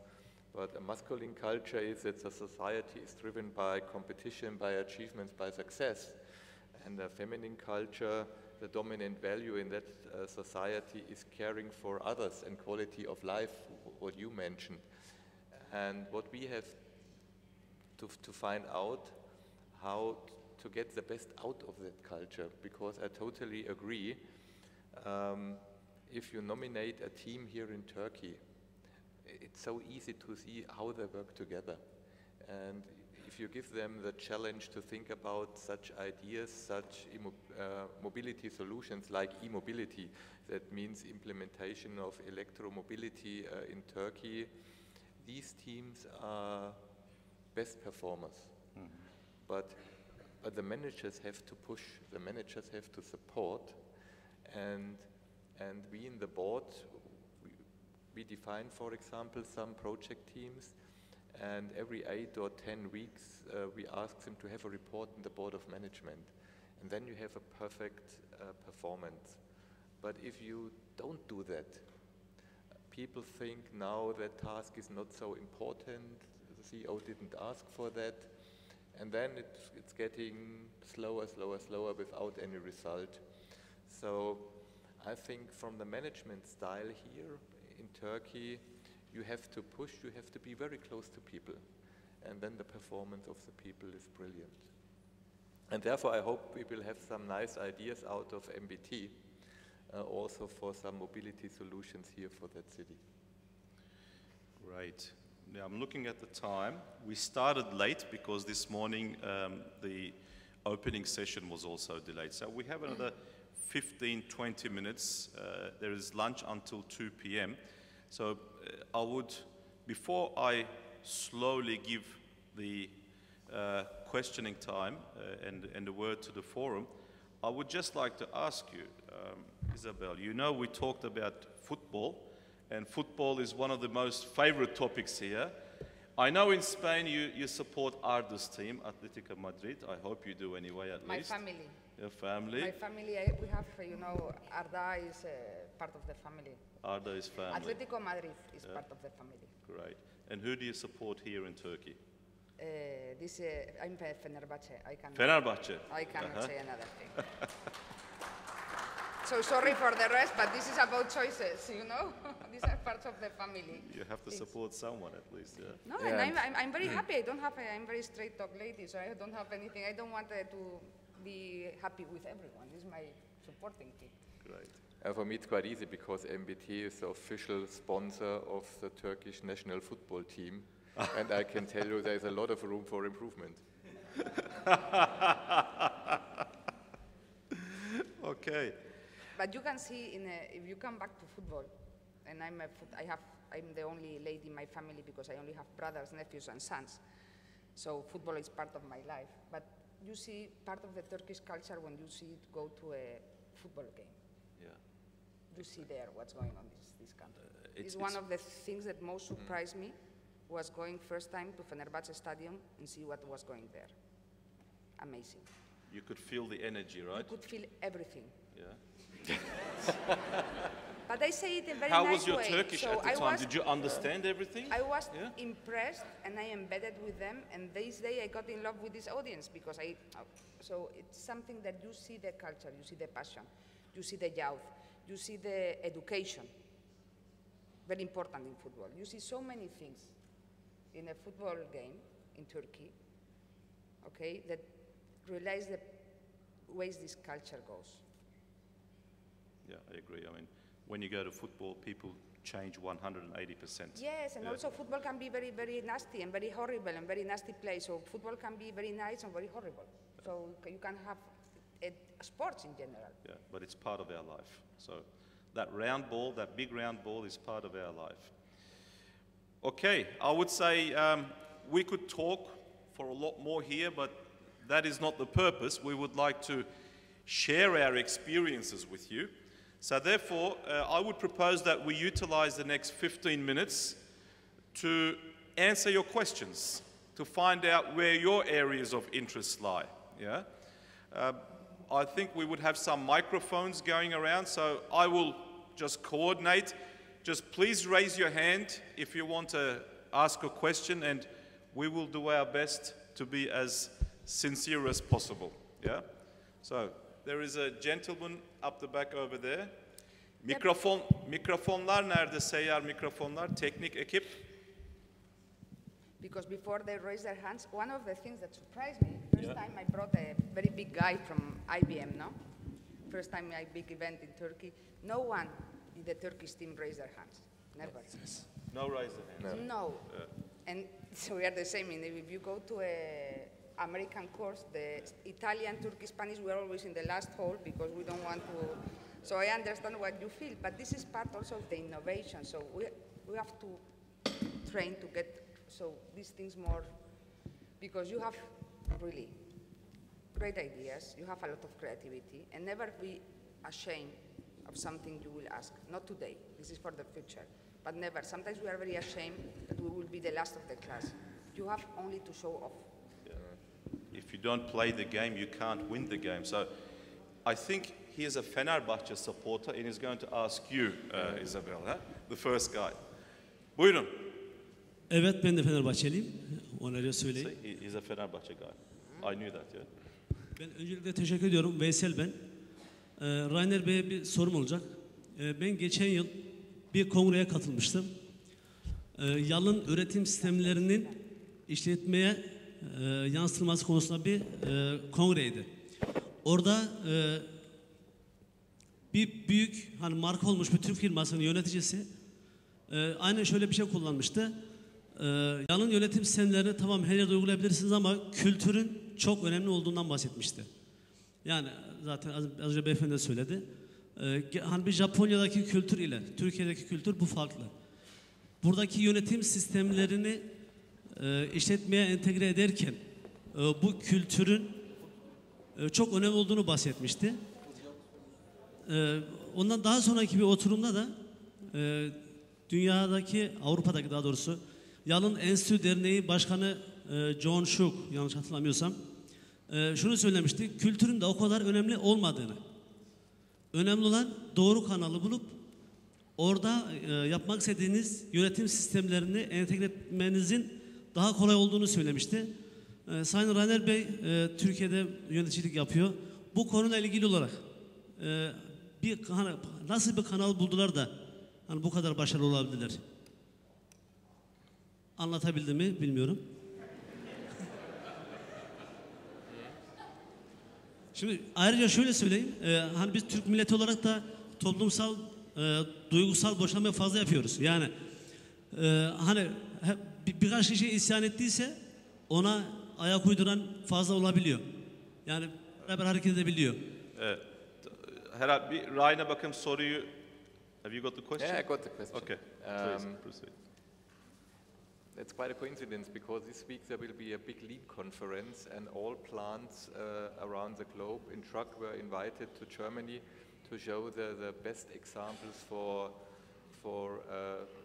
But a masculine culture is that the society is driven by competition, by achievements, by success. And a feminine culture, the dominant value in that society is caring for others and quality of life, what you mentioned. And what we have to find out how to get the best out of that culture, because I totally agree. If you nominate a team here in Turkey, it's so easy to see how they work together. And if you give them the challenge to think about such ideas, such mobility solutions like e-mobility, that means implementation of electromobility in Turkey, these teams are best performers. But the managers have to push, the managers have to support, and we in the board, we define, for example, some project teams, and every 8 or 10 weeks we ask them to have a report in the board of management, and then you have a perfect performance. But if you don't do that, people think now that task is not so important, the CEO didn't ask for that, and then it's getting slower without any result. So I think from the management style here in Turkey, you have to push, you have to be very close to people, and then the performance of the people is brilliant. And therefore I hope we will have some nice ideas out of MBT, also for some mobility solutions here for that city. Great. Now I'm looking at the time. We started late because this morning the opening session was also delayed. So we have another 15-20 minutes. There is lunch until 2 p.m. So I would, before I slowly give the questioning time and the word to the forum, I would just like to ask you, Isabel, you know we talked about football, and football is one of the most favorite topics here. I know in Spain you support Arda's team, Atletico Madrid. I hope you do anyway, at least. My family. Your family? My family, we have, you know, Arda is part of the family. Arda is family. Atletico Madrid is part of the family. Great. And who do you support here in Turkey? I'm Fenerbahce. Fenerbahce. I cannot say another thing. So sorry for the rest, but this is about choices, you know? These are parts of the family. You have to support someone at least, yeah. No, yeah. And I'm very happy. I'm very straight talk lady, so I don't have anything. I don't want to be happy with everyone. This is my supporting thing. Great. For me it's quite easy because MBT is the official sponsor of the Turkish national football team. And I can tell you there's a lot of room for improvement. Okay. But you can see, if you come back to football, and I'm the only lady in my family because I only have brothers, nephews, and sons. So football is part of my life. But you see part of the Turkish culture when you see it go to a football game. Yeah. You see there what's going on in this country. It's one of the things that most surprised me was going first time to Fenerbahce Stadium and see what was going there. Amazing. You could feel the energy, right? You could feel everything. Yeah. But I say it in a very How nice was your way. Turkish at the time? Did you understand everything? I was impressed, and I embedded with them. And this day I got in love with this audience because so it's something that you see the culture, you see the passion, you see the youth, you see the education. Very important in football. You see so many things in a football game in Turkey, okay, that realize the ways this culture goes. Yeah, I agree. I mean, when you go to football, people change 180%. Yes, and also football can be very, very nasty and very horrible and very nasty place. So football can be very nice and very horrible. So you can have sports in general. Yeah, but it's part of our life. So that round ball, that big round ball is part of our life. Okay, I would say we could talk for a lot more here, but that is not the purpose. We would like to share our experiences with you. So therefore, I would propose that we utilize the next 15 minutes to answer your questions, to find out where your areas of interest lie. Yeah? I think we would have some microphones going around, so I will just coordinate. Just please raise your hand if you want to ask a question, and we will do our best to be as sincere as possible. Yeah? So there is a gentleman up the back over there. Mikrofonlar nerede? Seyyar mikrofonlar, teknik ekip. Because before they raise their hands, one of the things that surprised me, first time I brought a very big guy from IBM, no? First time my big event in Turkey, no one in the Turkish team raised their hands. Never. No raise the hands. No. And so we are the same. If you go to a American course, the Italian, Turkish, Spanish, we're always in the last hole because we don't want to. So I understand what you feel, but this is part also of the innovation. So we have to train to get these things more because you have really great ideas, you have a lot of creativity, and never be ashamed of something you will ask. Not today, this is for the future, but never. Sometimes we are very ashamed that we will be the last of the class. You have only to show off. Yeah. If you don't play the game, you can't win the game. So I think he is a Fenerbahçe supporter and he's going to ask you, Isabel, huh? The first guy. Buyurun. Evet, ben de Fenerbahçeliyim. Onlara söyleyeyim. See, he's a Fenerbahçe guy. I knew that, yeah. Ben öncelikle teşekkür ediyorum. Veysel ben. Rainer Bey'e bir sorum olacak. Ben geçen yıl bir kongreye katılmıştım. Yalın üretim sistemlerinin işletmeye yansıtılması konusunda bir kongreydi. Orada bir büyük hani marka olmuş bir Türk firmasının yöneticisi aynen şöyle bir şey kullanmıştı. Yalın yönetim sistemlerini tamam her yerde uygulayabilirsiniz ama kültürün çok önemli olduğundan bahsetmişti. Yani zaten az önce beyefendi de söyledi. Hani bir Japonya'daki kültür ile Türkiye'deki kültür bu farklı. Buradaki yönetim sistemlerini işletmeye entegre ederken bu kültürün çok önemli olduğunu bahsetmişti. Ondan daha sonraki bir oturumda da dünyadaki, Avrupa'daki daha doğrusu Yalın Enstitü Derneği Başkanı John Shook, yanlış hatırlamıyorsam, şunu söylemişti, kültürün de o kadar önemli olmadığını. Önemli olan doğru kanalı bulup orada yapmak istediğiniz yönetim sistemlerini entegre etmenizin daha kolay olduğunu söylemişti. Sayın Rainer Bey Türkiye'de yöneticilik yapıyor. Bu konuyla ilgili olarak nasıl bir kanal buldular da hani bu kadar başarılı olabilirler? Anlatabildim mi bilmiyorum. Şimdi ayrıca şöyle söyleyeyim. Hani biz Türk milleti olarak da toplumsal, duygusal boşanmayı fazla yapıyoruz. Yani hani birkaç kişi isyan ettiyse ona ayak uyduran fazla olabiliyor. Yani beraber hareket edebiliyor. Evet. Herhalde bir Ryan'a bakın soruyu. Have you got the question? Yeah, I got the question. Okay. Please proceed. It's quite a coincidence because this week there will be a big lean conference and all plants around the globe in truck were invited to Germany to show the best examples for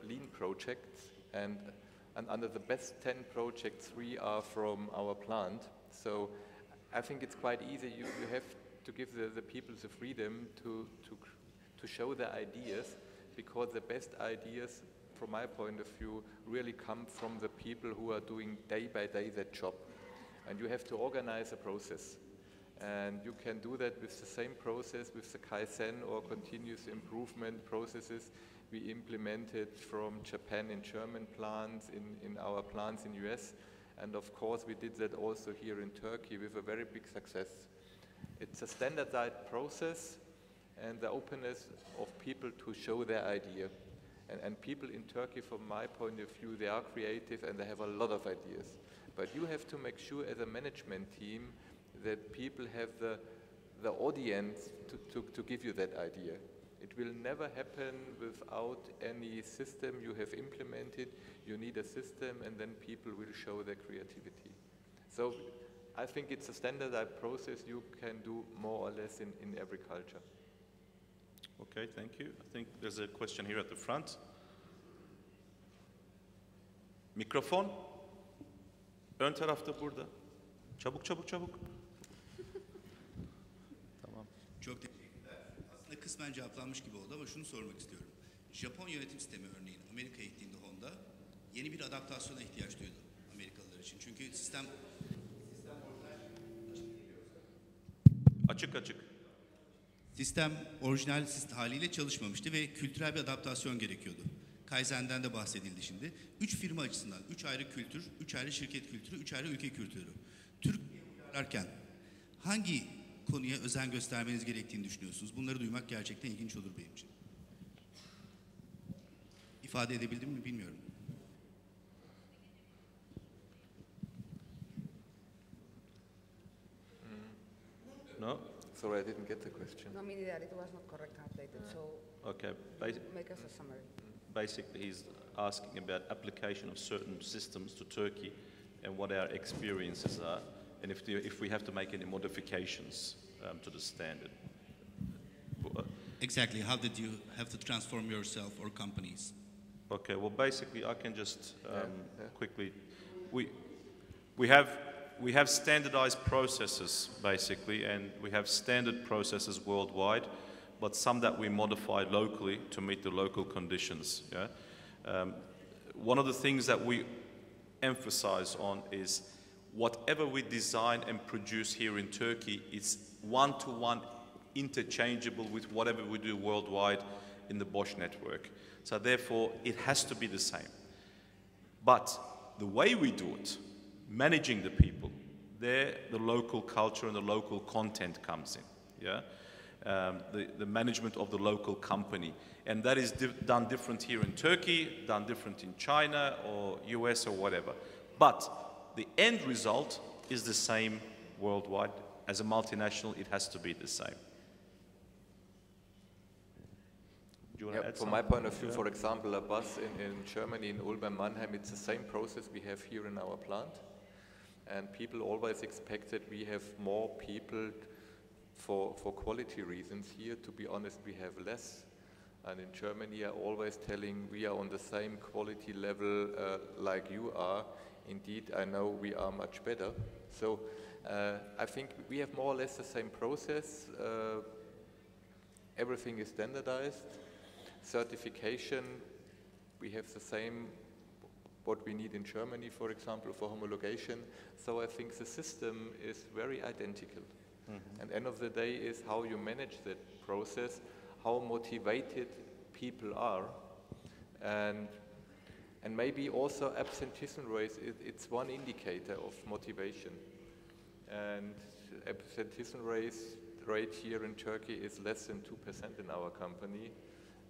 lean projects and under the best 10 projects 3 are from our plant. So I think it's quite easy. You have to give the people the freedom to show their ideas because the best ideas from my point of view, really come from the people who are doing day by day that job. And you have to organize a process. And you can do that with the same process, with the Kaizen or continuous improvement processes we implemented from Japan in German plants, in our plants in US. And of course, we did that also here in Turkey with a very big success. It's a standardized process and the openness of people to show their idea. And people in Turkey, from my point of view, they are creative and they have a lot of ideas. But you have to make sure as a management team that people have the audience to give you that idea. It will never happen without any system you have implemented. You need a system and then people will show their creativity. So I think it's a standardized process you can do more or less in every culture. Okay, thank you. I think there's a question here at the front. Mikrofon. Ön tarafta burada. Çabuk. Tamam. Çok teşekkürler. Aslında kısmen cevaplanmış gibi oldu ama şunu sormak istiyorum. Japon yönetim sistemi örneğin Amerika'ya gittiğinde Honda yeni bir adaptasyona ihtiyaç duydu Amerikalılar için. Çünkü sistem Açık. Sistem orijinal haliyle çalışmamıştı ve kültürel bir adaptasyon gerekiyordu. Kaizen'den de bahsedildi şimdi. 3 firma açısından 3 ayrı kültür, 3 ayrı şirket kültürü, 3 ayrı ülke kültürü. Türkiye'ye uyarlarken hangi konuya özen göstermeniz gerektiğini düşünüyorsunuz? Bunları duymak gerçekten ilginç olur benim için. İfade edebildim mi bilmiyorum. No? Sorry, I didn't get the question. No, meaning that it was not correctly updated, so Okay. make us a summary. Basically, he's asking about application of certain systems to Turkey and what our experiences are, and if we have to make any modifications to the standard. Exactly. How did you have to transform yourself or companies? Okay, well, basically, I can just quickly. We have standardized processes, basically, and we have standard processes worldwide, but some that we modify locally to meet the local conditions. Yeah? One of the things that we emphasize on is whatever we design and produce here in Turkey, it's one-to-one interchangeable with whatever we do worldwide in the BOSCH network. So therefore, it has to be the same. But the way we do it, managing the people, there the local culture and the local content comes in. Yeah? The management of the local company. And that is done different here in Turkey, done different in China or US or whatever. But the end result is the same worldwide. As a multinational, it has to be the same. Do you want to add from my point of view, for example, a bus in Germany, in Ulm and Mannheim, it's the same process we have here in our plant. And people always expect that we have more people for quality reasons. Here, to be honest, we have less. And in Germany, are always telling we are on the same quality level like you are. Indeed, I know we are much better. So I think we have more or less the same process. Everything is standardized. Certification, we have the same what we need in Germany, for example, for homologation. So I think the system is very identical. Mm-hmm. And end of the day is how you manage that process, how motivated people are, and maybe also absenteeism rate, it's one indicator of motivation. And absenteeism rate here in Turkey is less than 2% in our company.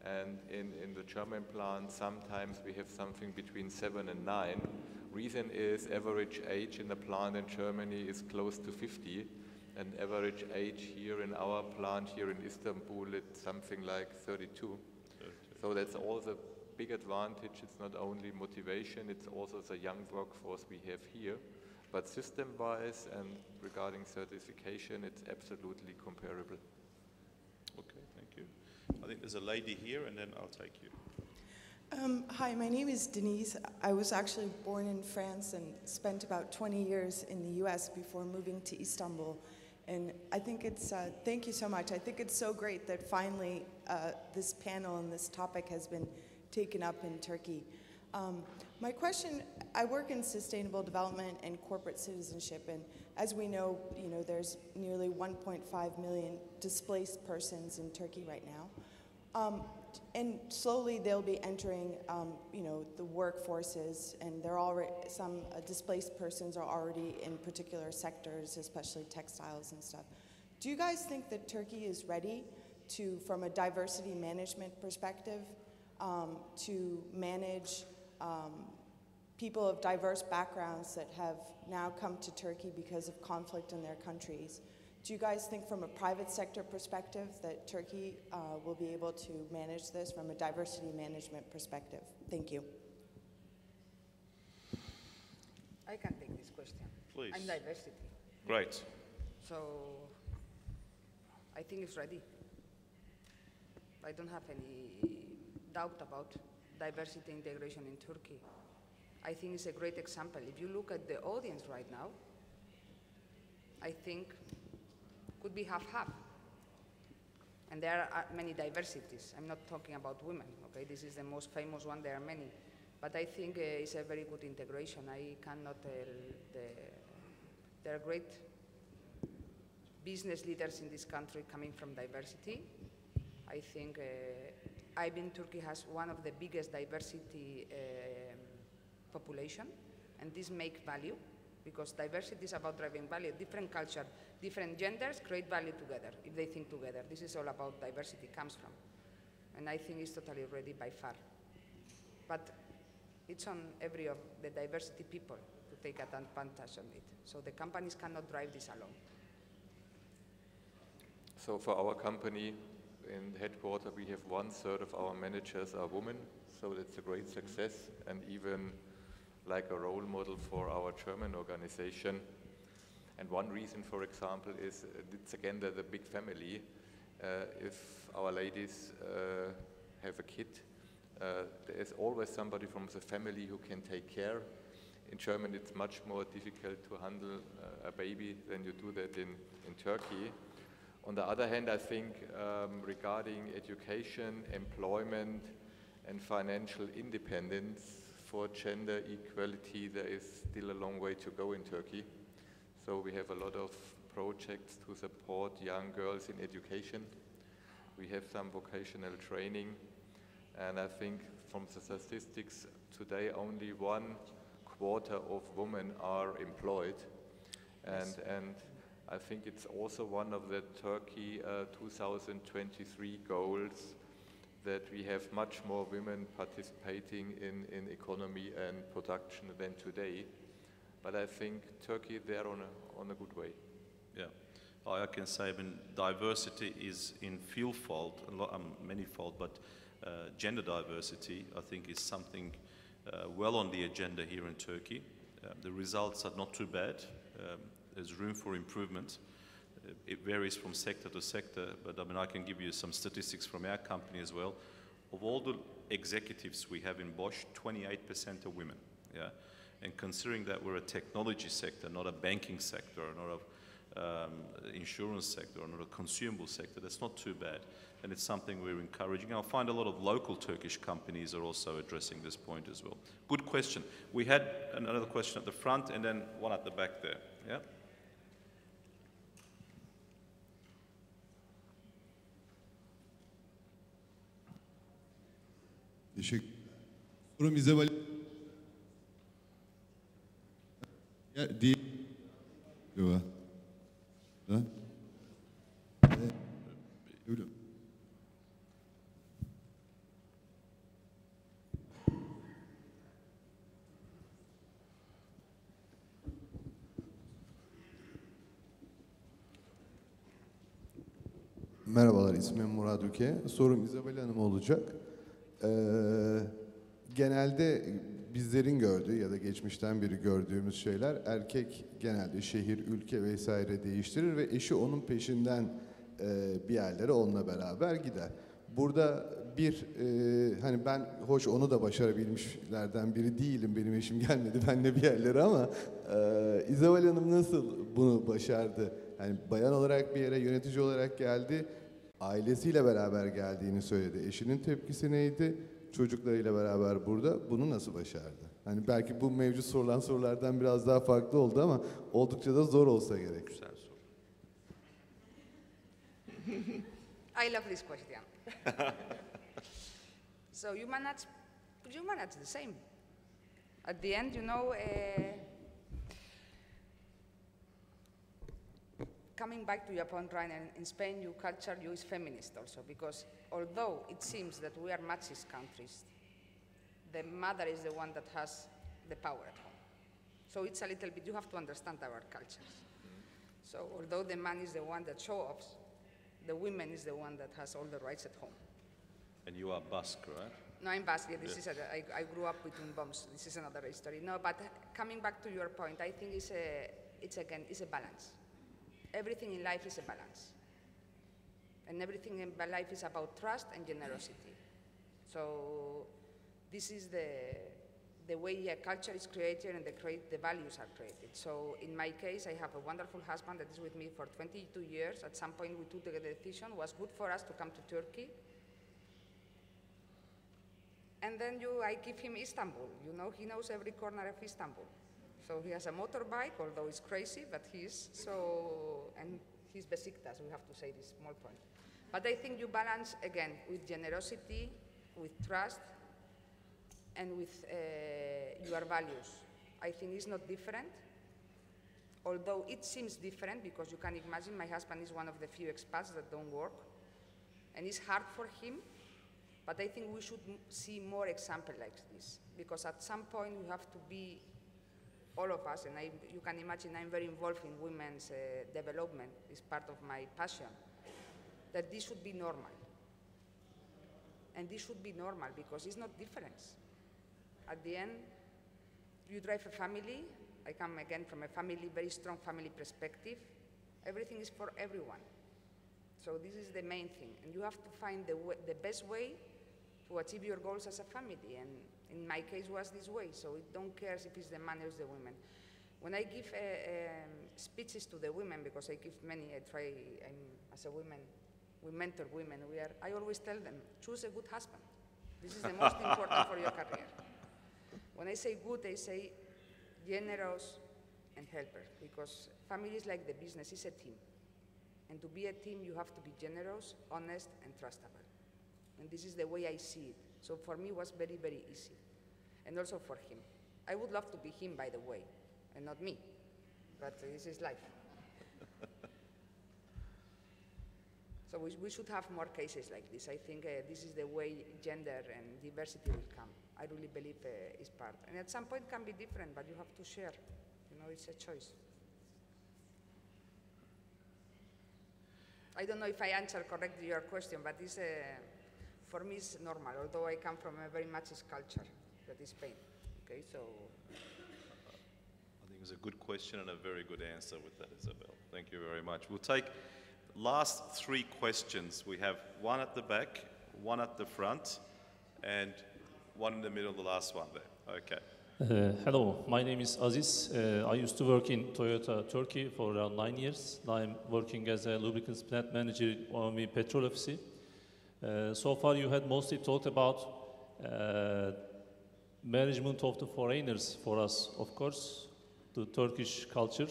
And in the German plant, sometimes we have something between 7 and 9. Reason is average age in the plant in Germany is close to 50. And average age here in our plant here in Istanbul, it's something like 32. So that's all the big advantage. It's not only motivation, it's also the young workforce we have here. But system-wise and regarding certification, it's absolutely comparable. Okay, thank you. I think there's a lady here, and then I'll take you. Hi, my name is Denise. I was actually born in France and spent about 20 years in the US before moving to Istanbul. And I think it's, thank you so much. I think it's so great that finally this panel and this topic has been taken up in Turkey. My question, I work in sustainable development and corporate citizenship, and as we know, there's nearly 1.5 million displaced persons in Turkey right now. And slowly they'll be entering, the workforces, and there are already some displaced persons are already in particular sectors, especially textiles and stuff. Do you guys think that Turkey is ready to, from a diversity management perspective, to manage people of diverse backgrounds that have now come to Turkey because of conflict in their countries? Do you guys think from a private sector perspective that Turkey will be able to manage this from a diversity management perspective? Thank you. I can take this question. Please. I'm diversity. Great. So I think it's ready. I don't have any doubt about diversity integration in Turkey. I think it's a great example. If you look at the audience right now, I think could be half-half. And there are many diversities. I'm not talking about women, okay? This is the most famous one, there are many. But I think it's a very good integration. I cannot tell there are great business leaders in this country coming from diversity. I think Turkey has one of the biggest diversity population, and this makes value, because diversity is about driving value. Different culture, different genders create value together if they think together. This is all about diversity comes from. And I think it's totally ready by far. But it's on every of the diversity people to take advantage of it. So the companies cannot drive this alone. So for our company, in the headquarters, we have 1/3 of our managers are women, so that's a great success. And even like a role model for our German organization. And one reason, for example, is it's again the big family. If our ladies have a kid, there is always somebody from the family who can take care. In Germany, it's much more difficult to handle a baby than you do that in Turkey. On the other hand, I think regarding education, employment, and financial independence, for gender equality, there is still a long way to go in Turkey. So we have a lot of projects to support young girls in education. We have some vocational training. And I think from the statistics today, only 1/4 of women are employed. And I think it's also one of the Turkey 2023 goals that we have much more women participating in economy and production than today. But I think Turkey, they're on a good way. Yeah, I can say, I mean, diversity is in fieldfold, manyfold, but gender diversity, I think, is something well on the agenda here in Turkey. The results are not too bad. There's room for improvement. It varies from sector to sector, but I mean, I can give you some statistics from our company as well. Of all the executives we have in BOSCH, 28% are women. Yeah, and considering that we're a technology sector, not a banking sector, not a insurance sector, or not a consumable sector, that's not too bad. And it's something we're encouraging. I find a lot of local Turkish companies are also addressing this point as well. Good question. We had another question at the front and then one at the back there. Yeah. Teşekkür ederim. Isabel. Diye. Yok. Ha? Öyle. Merhabalar, ismim Murat Üke. Sorum Isabel Hanım olacak. Genelde bizlerin gördüğü ya da geçmişten beri gördüğümüz şeyler, erkek genelde şehir, ülke vesaire değiştirir ve eşi onun peşinden bir yerlere onunla beraber gider. Burada hani ben hoş onu da başarabilmişlerden biri değilim, benim eşim gelmedi benimle bir yerlere ama Isabel Hanım nasıl bunu başardı? Yani bayan olarak bir yere yönetici olarak geldi, ailesiyle beraber geldiğini söyledi. Eşinin tepkisi neydi? Çocuklarıyla beraber burada bunu nasıl başardı? Hani belki bu mevcut sorulan sorulardan biraz daha farklı oldu ama oldukça da zor olsa gerek. Güzel soru. I love this question. So you manage the same. At the end, you know, coming back to your point, Rainer, in Spain, your culture, is feminist also, because although it seems that we are machist countries, the mother is the one that has the power at home. So it's a little bit, you have to understand our cultures. So although the man is the one that shows off, the woman is the one that has all the rights at home. And you are Basque, right? No, I'm Basque. Yeah, this is I grew up between bombs. This is another story. No, but coming back to your point, I think it's a balance. Everything in life is a balance. And everything in life is about trust and generosity. So this is the way a culture is created and the values are created. So in my case, I have a wonderful husband that is with me for 22 years. At some point, we took the decision, it was good for us to come to Turkey. And then I give him Istanbul. You know, he knows every corner of Istanbul. So he has a motorbike, although it's crazy, but he's so, and he's Besiktas, we have to say this small point. But I think you balance, again, with generosity, with trust, and with your values. I think it's not different, although it seems different, because you can imagine my husband is one of the few expats that don't work, and it's hard for him, but I think we should see more examples like this, because at some point we have to be, all of us, and you can imagine I'm very involved in women's development, it's part of my passion, that this should be normal. And this should be normal because it's not difference. At the end, you drive a family, I come again from a family, very strong family perspective. Everything is for everyone. So this is the main thing. And you have to find the best way to achieve your goals as a family. And in my case was this way. So it don't care if it's the man or the women. When I give speeches to the women, because I give many, as a woman, we mentor women. I always tell them, choose a good husband. This is the most important for your career. When I say good, I say generous and helper, because family is like the business, it's a team. And to be a team, you have to be generous, honest, and trustable. And this is the way I see it. So for me, it was very, very easy. And also for him. I would love to be him, by the way, and not me. But this is life. So we should have more cases like this. I think this is the way gender and diversity will come. I really believe it's part. And at some point it can be different, but you have to share. You know, it's a choice. I don't know if I answered correctly your question, but it's, for me it's normal, although I come from a very machist culture, that is Spain. Okay, so. I think it was a good question and a very good answer with that, Isabel. Thank you very much. We'll take last three questions. We have one at the back, one at the front, and one in the middle, the last one there. Okay. Hello, my name is Aziz. I used to work in Toyota Turkey for around 9 years. Now I'm working as a lubricants plant manager on the petrol office. So far you had mostly talked about management of the foreigners for us, of course, the Turkish culture.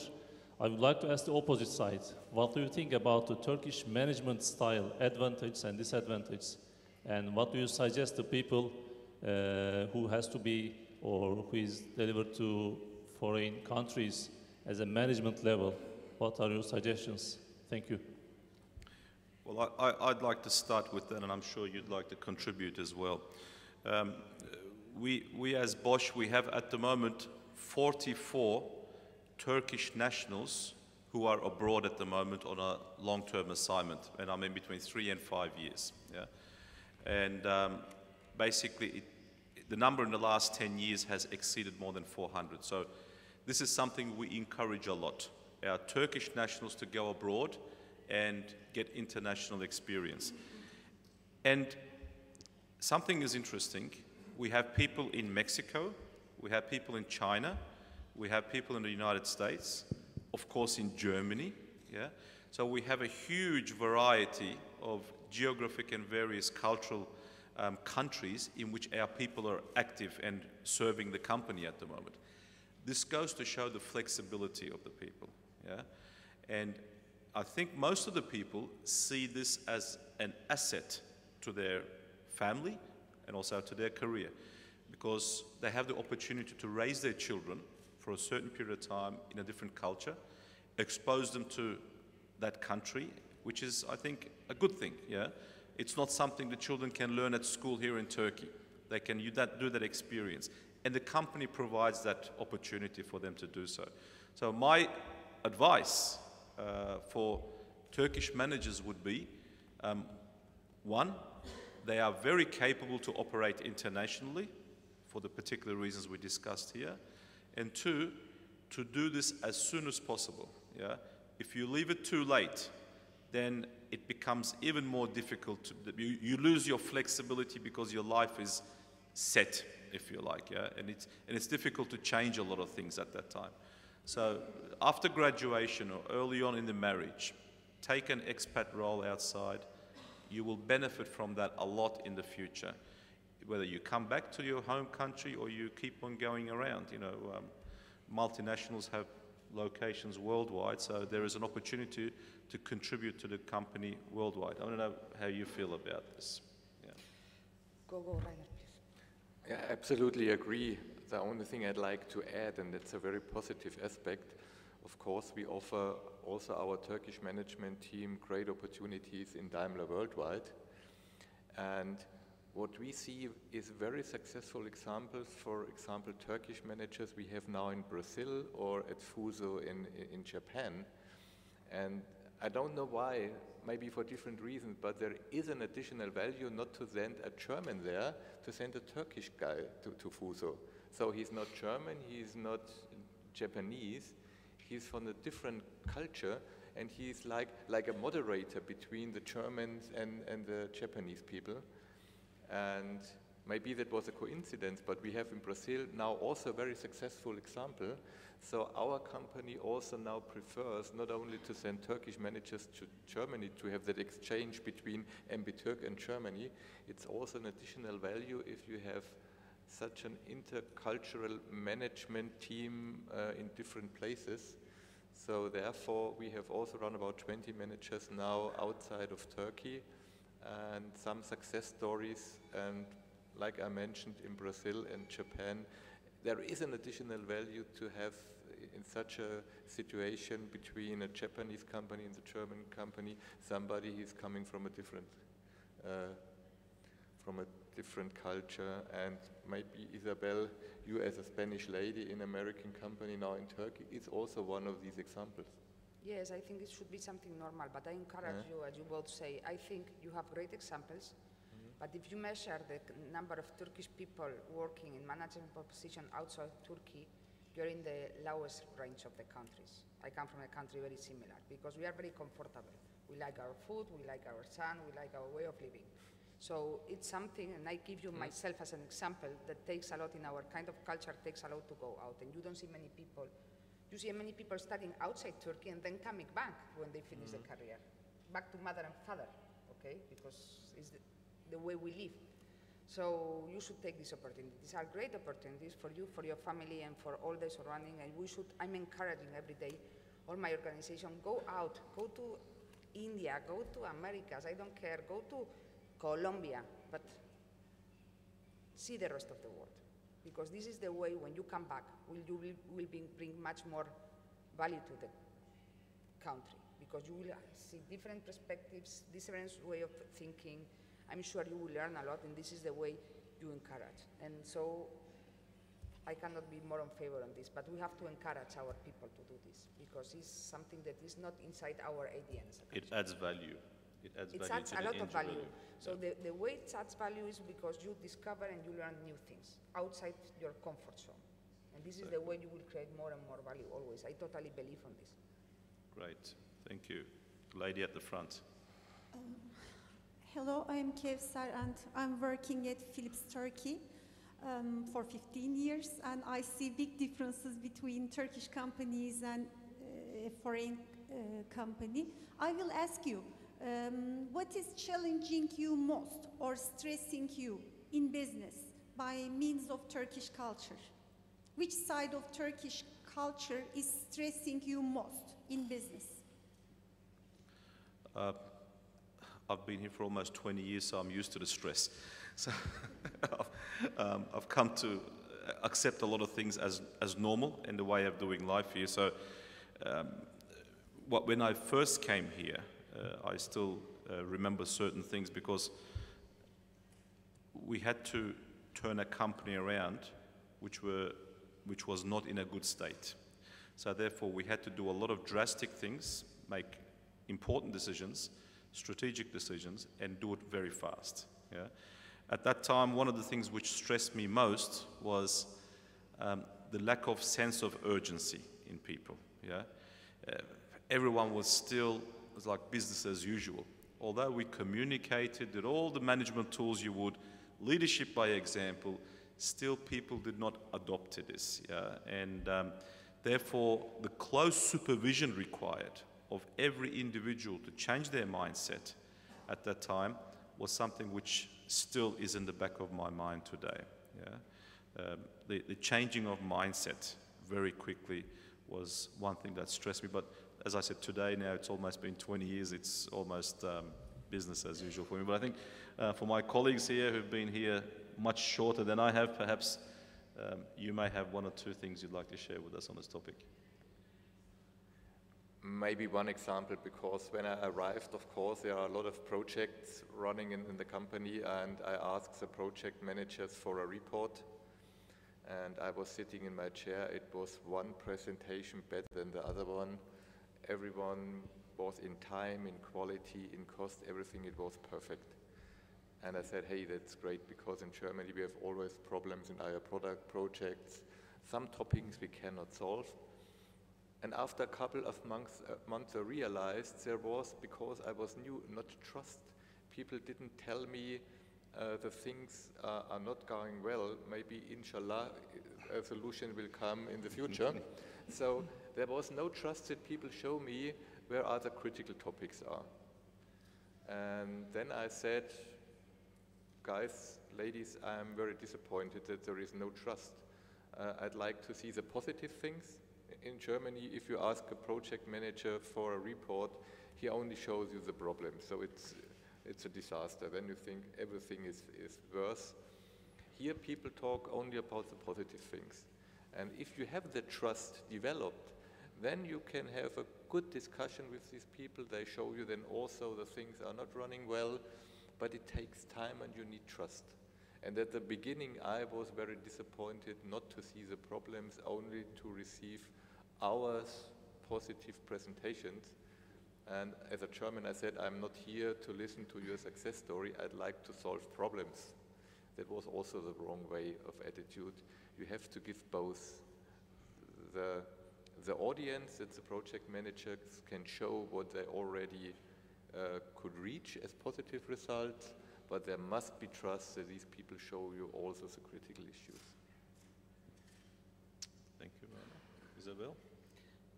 I would like to ask the opposite side. What do you think about the Turkish management style, advantage and disadvantage? And what do you suggest to people who has to be or who is delivered to foreign countries as a management level? What are your suggestions? Thank you. Well, I'd like to start with that, and I'm sure you'd like to contribute as well. We as BOSCH, we have at the moment 44 Turkish nationals who are abroad at the moment on a long-term assignment, and I mean between 3 and 5 years. Yeah? And basically, the number in the last 10 years has exceeded more than 400. So this is something we encourage a lot. Our Turkish nationals to go abroad and get international experience. And something is interesting. We have people in Mexico, we have people in China, we have people in the United States, of course in Germany. Yeah? So we have a huge variety of geographic and various cultural countries in which our people are active and serving the company at the moment. This goes to show the flexibility of the people. Yeah? And I think most of the people see this as an asset to their family and also to their career, because they have the opportunity to raise their children for a certain period of time in a different culture, expose them to that country, which is, I think, a good thing. Yeah? It's not something the children can learn at school here in Turkey. They can do that experience. And the company provides that opportunity for them to do so. So my advice for Turkish managers would be, one, they are very capable to operate internationally for the particular reasons we discussed here. And two, to do this as soon as possible. Yeah? If you leave it too late, then it becomes even more difficult. You lose your flexibility because your life is set, if you like, yeah? And it's difficult to change a lot of things at that time. So after graduation or early on in the marriage, take an expat role outside. You will benefit from that a lot in the future, whether you come back to your home country or you keep on going around. You know, multinationals have locations worldwide, so there is an opportunity to contribute to the company worldwide. I don't know how you feel about this. Yeah. Go, Rainer, please. Yeah, I absolutely agree. The only thing I'd like to add, and it's a very positive aspect, of course, we offer also our Turkish management team great opportunities in Daimler worldwide. And what we see is very successful examples, for example, Turkish managers we have now in Brazil or at Fuso in Japan. And I don't know why, maybe for different reasons, but there is an additional value not to send a German there, to send a Turkish guy to Fuso. So he's not German, he's not Japanese, he's from a different culture, and he's like a moderator between the Germans and the Japanese people. And maybe that was a coincidence, but we have in Brazil now also a very successful example. So our company also now prefers not only to send Turkish managers to Germany to have that exchange between MB Turk and Germany, it's also an additional value if you have such an intercultural management team in different places. So therefore, we have also run about 20 managers now outside of Turkey, and some success stories. And like I mentioned, in Brazil and Japan, there is an additional value to have in such a situation between a Japanese company and the German company, somebody who's coming from a different culture. And maybe Isabel, you as a Spanish lady in American company now in Turkey, is also one of these examples. Yes, I think it should be something normal, but I encourage you, as you both say, I think you have great examples, but if you measure the number of Turkish people working in management position outside Turkey, you're in the lowest range of the countries. I come from a country very similar, because we are very comfortable. We like our food, we like our sun, we like our way of living. So it's something, and I give you myself as an example, that takes a lot in our kind of culture, takes a lot to go out, and you don't see many people. You see many people studying outside Turkey and then coming back when they finish their career, back to mother and father, okay? Because it's the way we live. So you should take these opportunities. These are great opportunities for you, for your family, and for all the surrounding. And we should, I'm encouraging every day, all my organization, go out, go to India, go to Americas, I don't care, go to Colombia, but see the rest of the world. Because this is the way, when you come back, you will bring much more value to the country. Because you will see different perspectives, different way of thinking. I'm sure you will learn a lot, and this is the way you encourage. And so I cannot be more in favor on this, but we have to encourage our people to do this, because it's something that is not inside our ADN. It adds value. It adds a lot of value. So the way it adds value is because you discover and you learn new things outside your comfort zone. And this is the way you will create more and more value always. I totally believe on this. Great, thank you. Lady at the front. Hello, I'm Kevser, and I'm working at Philips Turkey for 15 years, and I see big differences between Turkish companies and foreign company. I will ask you, what is challenging you most or stressing you in business by means of Turkish culture? Which side of Turkish culture is stressing you most in business? I've been here for almost 20 years, so I'm used to the stress. So I've come to accept a lot of things as normal in the way of doing life here. So when I first came here, I still remember certain things, because we had to turn a company around which was not in a good state. So therefore we had to do a lot of drastic things, make important decisions, strategic decisions, and do it very fast. Yeah? At that time, one of the things which stressed me most was the lack of sense of urgency in people. Yeah? Everyone was like business as usual. Although we communicated, did all the management tools you would, leadership by example, still people did not adopt to this. Yeah? And therefore, the close supervision required of every individual to change their mindset at that time was something which still is in the back of my mind today. Yeah? The changing of mindset very quickly was one thing that stressed me. But as I said, today now it's almost been 20 years, it's almost business as usual for me. But I think for my colleagues here who've been here much shorter than I have, perhaps you may have one or two things you'd like to share with us on this topic. Maybe one example, because when I arrived, of course, there are a lot of projects running in the company, and I asked the project managers for a report, and I was sitting in my chair. It was one presentation better than the other one. Everyone was in time, in quality, in cost, everything, it was perfect. And I said, hey, that's great, because in Germany we have always problems in our product projects. Some topics we cannot solve. And after a couple of months I realized there was, because I was new, not trust. People didn't tell me the things are not going well. Maybe, inshallah, a solution will come in the future. So there was no trust that people show me where other critical topics are. And then I said, guys, ladies, I'm very disappointed that there is no trust. I'd like to see the positive things. In Germany, if you ask a project manager for a report, he only shows you the problem. So it's a disaster. Then you think everything is worse. Here people talk only about the positive things. And if you have the trust developed, then you can have a good discussion with these people. They show you then also the things are not running well, but it takes time and you need trust. And at the beginning, I was very disappointed not to see the problems, only to receive hours positive presentations. And as a German, I said, I'm not here to listen to your success story. I'd like to solve problems. That was also the wrong way of attitude. You have to give both the audience that the project managers can show what they already could reach as positive results, but there must be trust that these people show you also the critical issues. Thank you, Rana. Isabel?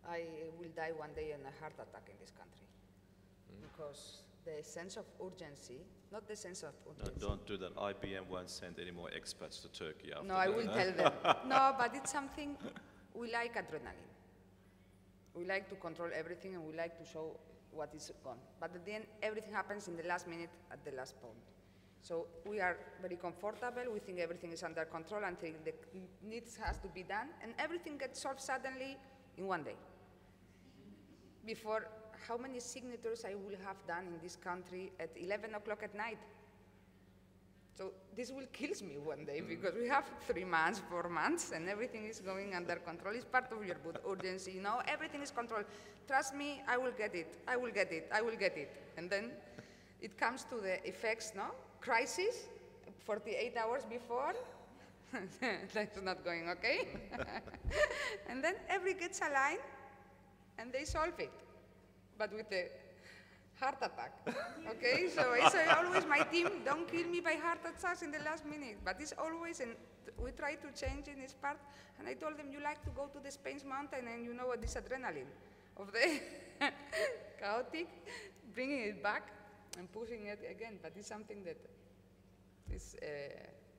I will die one day in a heart attack in this country. Because the sense of urgency, not the sense of urgency. No, don't do that. IBM won't send any more expats to Turkey after No, that. I will tell them. No, but it's something, we like adrenaline. We like to control everything and we like to show what is gone. But at the end, everything happens in the last minute at the last point. So we are very comfortable. We think everything is under control until the needs has to be done, and everything gets solved suddenly in one day. Before, how many signatures I will have done in this country at 11 o'clock at night? So this will kill me one day because we have 3 months, 4 months, and everything is going under control. It's part of your good urgency, you know, everything is controlled. Trust me, I will get it, I will get it, I will get it. And then it comes to the effects, no? Crisis, 48 hours before, that's not going okay. And then everything gets aligned, and they solve it, but with a heart attack, okay? So I say always, my team, don't kill me by heart attacks in the last minute, but it's always, and we try to change in this part, and I told them, you like to go to the Spain's mountain, and you know what, this adrenaline of the chaotic, bringing it back and pushing it again, but it's something that is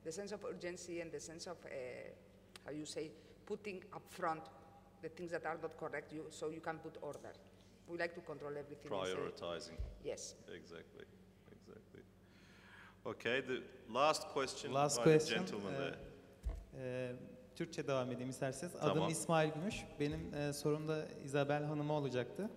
the sense of urgency and the sense of, how you say, putting up front the things that are not correct, so you can put order. We like to control everything. Prioritizing. Yes. Exactly. Exactly. Okay, the last question Last by question, the gentleman there. Türkçe devam edeyim isterseniz. Tamam. Adım İsmail Gümüş. Benim sorum da Isabel Hanım'a olacaktı.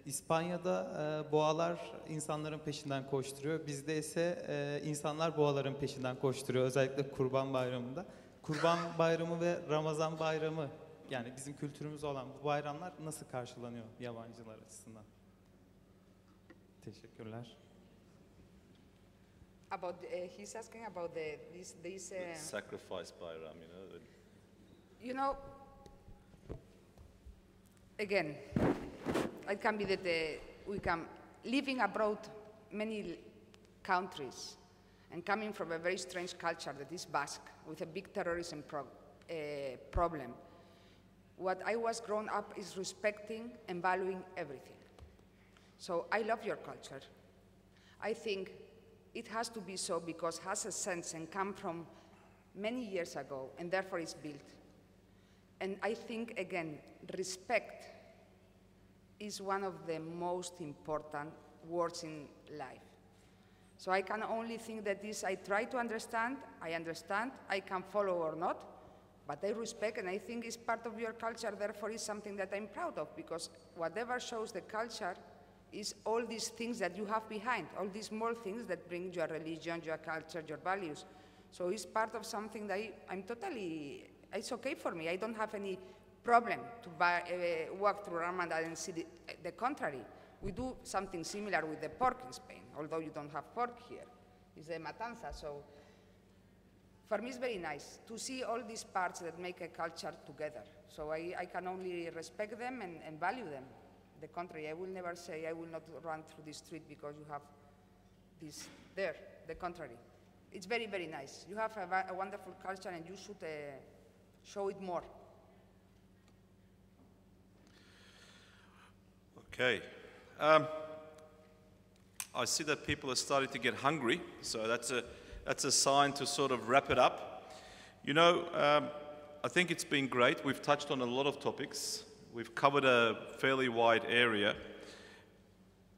İspanya'da boğalar insanların peşinden koşturuyor. Bizde ise insanlar boğaların peşinden koşturuyor. Özellikle Kurban Bayramı'nda. Kurban Bayramı ve Ramazan Bayramı, yani bizim kültürümüz olan bu bayramlar nasıl karşılanıyor yabancılar açısından? Teşekkürler. About he's asking about this Sacrifice Bayram, you know. You know, again, it can be that we come living abroad many countries and coming from a very strange culture that is Basque with a big terrorism problem. What I was grown up is respecting and valuing everything. So I love your culture. I think it has to be so because it has a sense and come from many years ago, and therefore it's built. And I think, again, respect is one of the most important words in life. So I can only think that this, I try to understand, I can follow or not, but I respect, and I think it's part of your culture, therefore it's something that I'm proud of, because whatever shows the culture is all these things that you have behind, all these small things that bring your religion, your culture, your values. So it's part of something that I'm totally, it's okay for me. I don't have any problem to walk through Ramadan and see the contrary. We do something similar with the pork in Spain, although you don't have pork here. is the matanza. So for me, it's very nice to see all these parts that make a culture together. So I can only respect them and value them. The contrary, I will never say I will not run through the street because you have this there. The contrary. It's very, very nice. You have a wonderful culture and you should show it more. Okay. I see that people are starting to get hungry, so that's a sign to sort of wrap it up. You know, I think it's been great. We've touched on a lot of topics. We've covered a fairly wide area.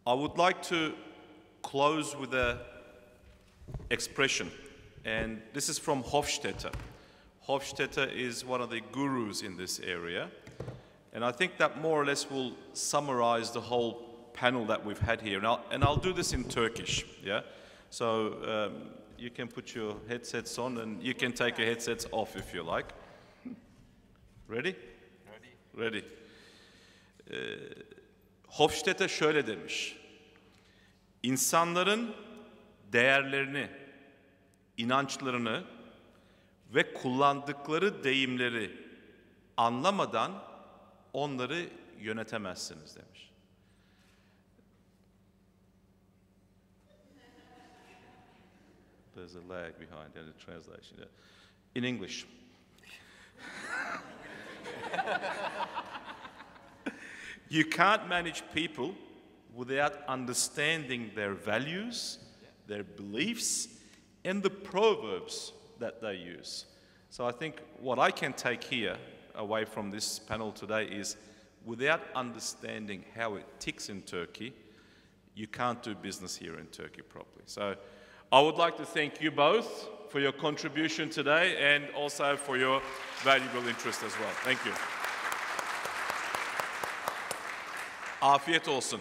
I would like to close with an expression, and this is from Hofstadter. Hofstadter is one of the gurus in this area, and I think that more or less will summarize the whole panel that we've had here. And I'll do this in Turkish, yeah? So you can put your headsets on and you can take your headsets off if you like. Ready? Ready. Hofstadter şöyle demiş. İnsanların değerlerini, inançlarını ve kullandıkları deyimleri anlamadan onları yönetemezsiniz demiş. There's a lag behind in the translation. In English. You can't manage people without understanding their values, their beliefs, and the proverbs that they use. So I think what I can take here away from this panel today is without understanding how it ticks in Turkey, you can't do business here in Turkey properly. So I would like to thank you both for your contribution today and also for your valuable interest as well. Thank you. Afiyet olsun.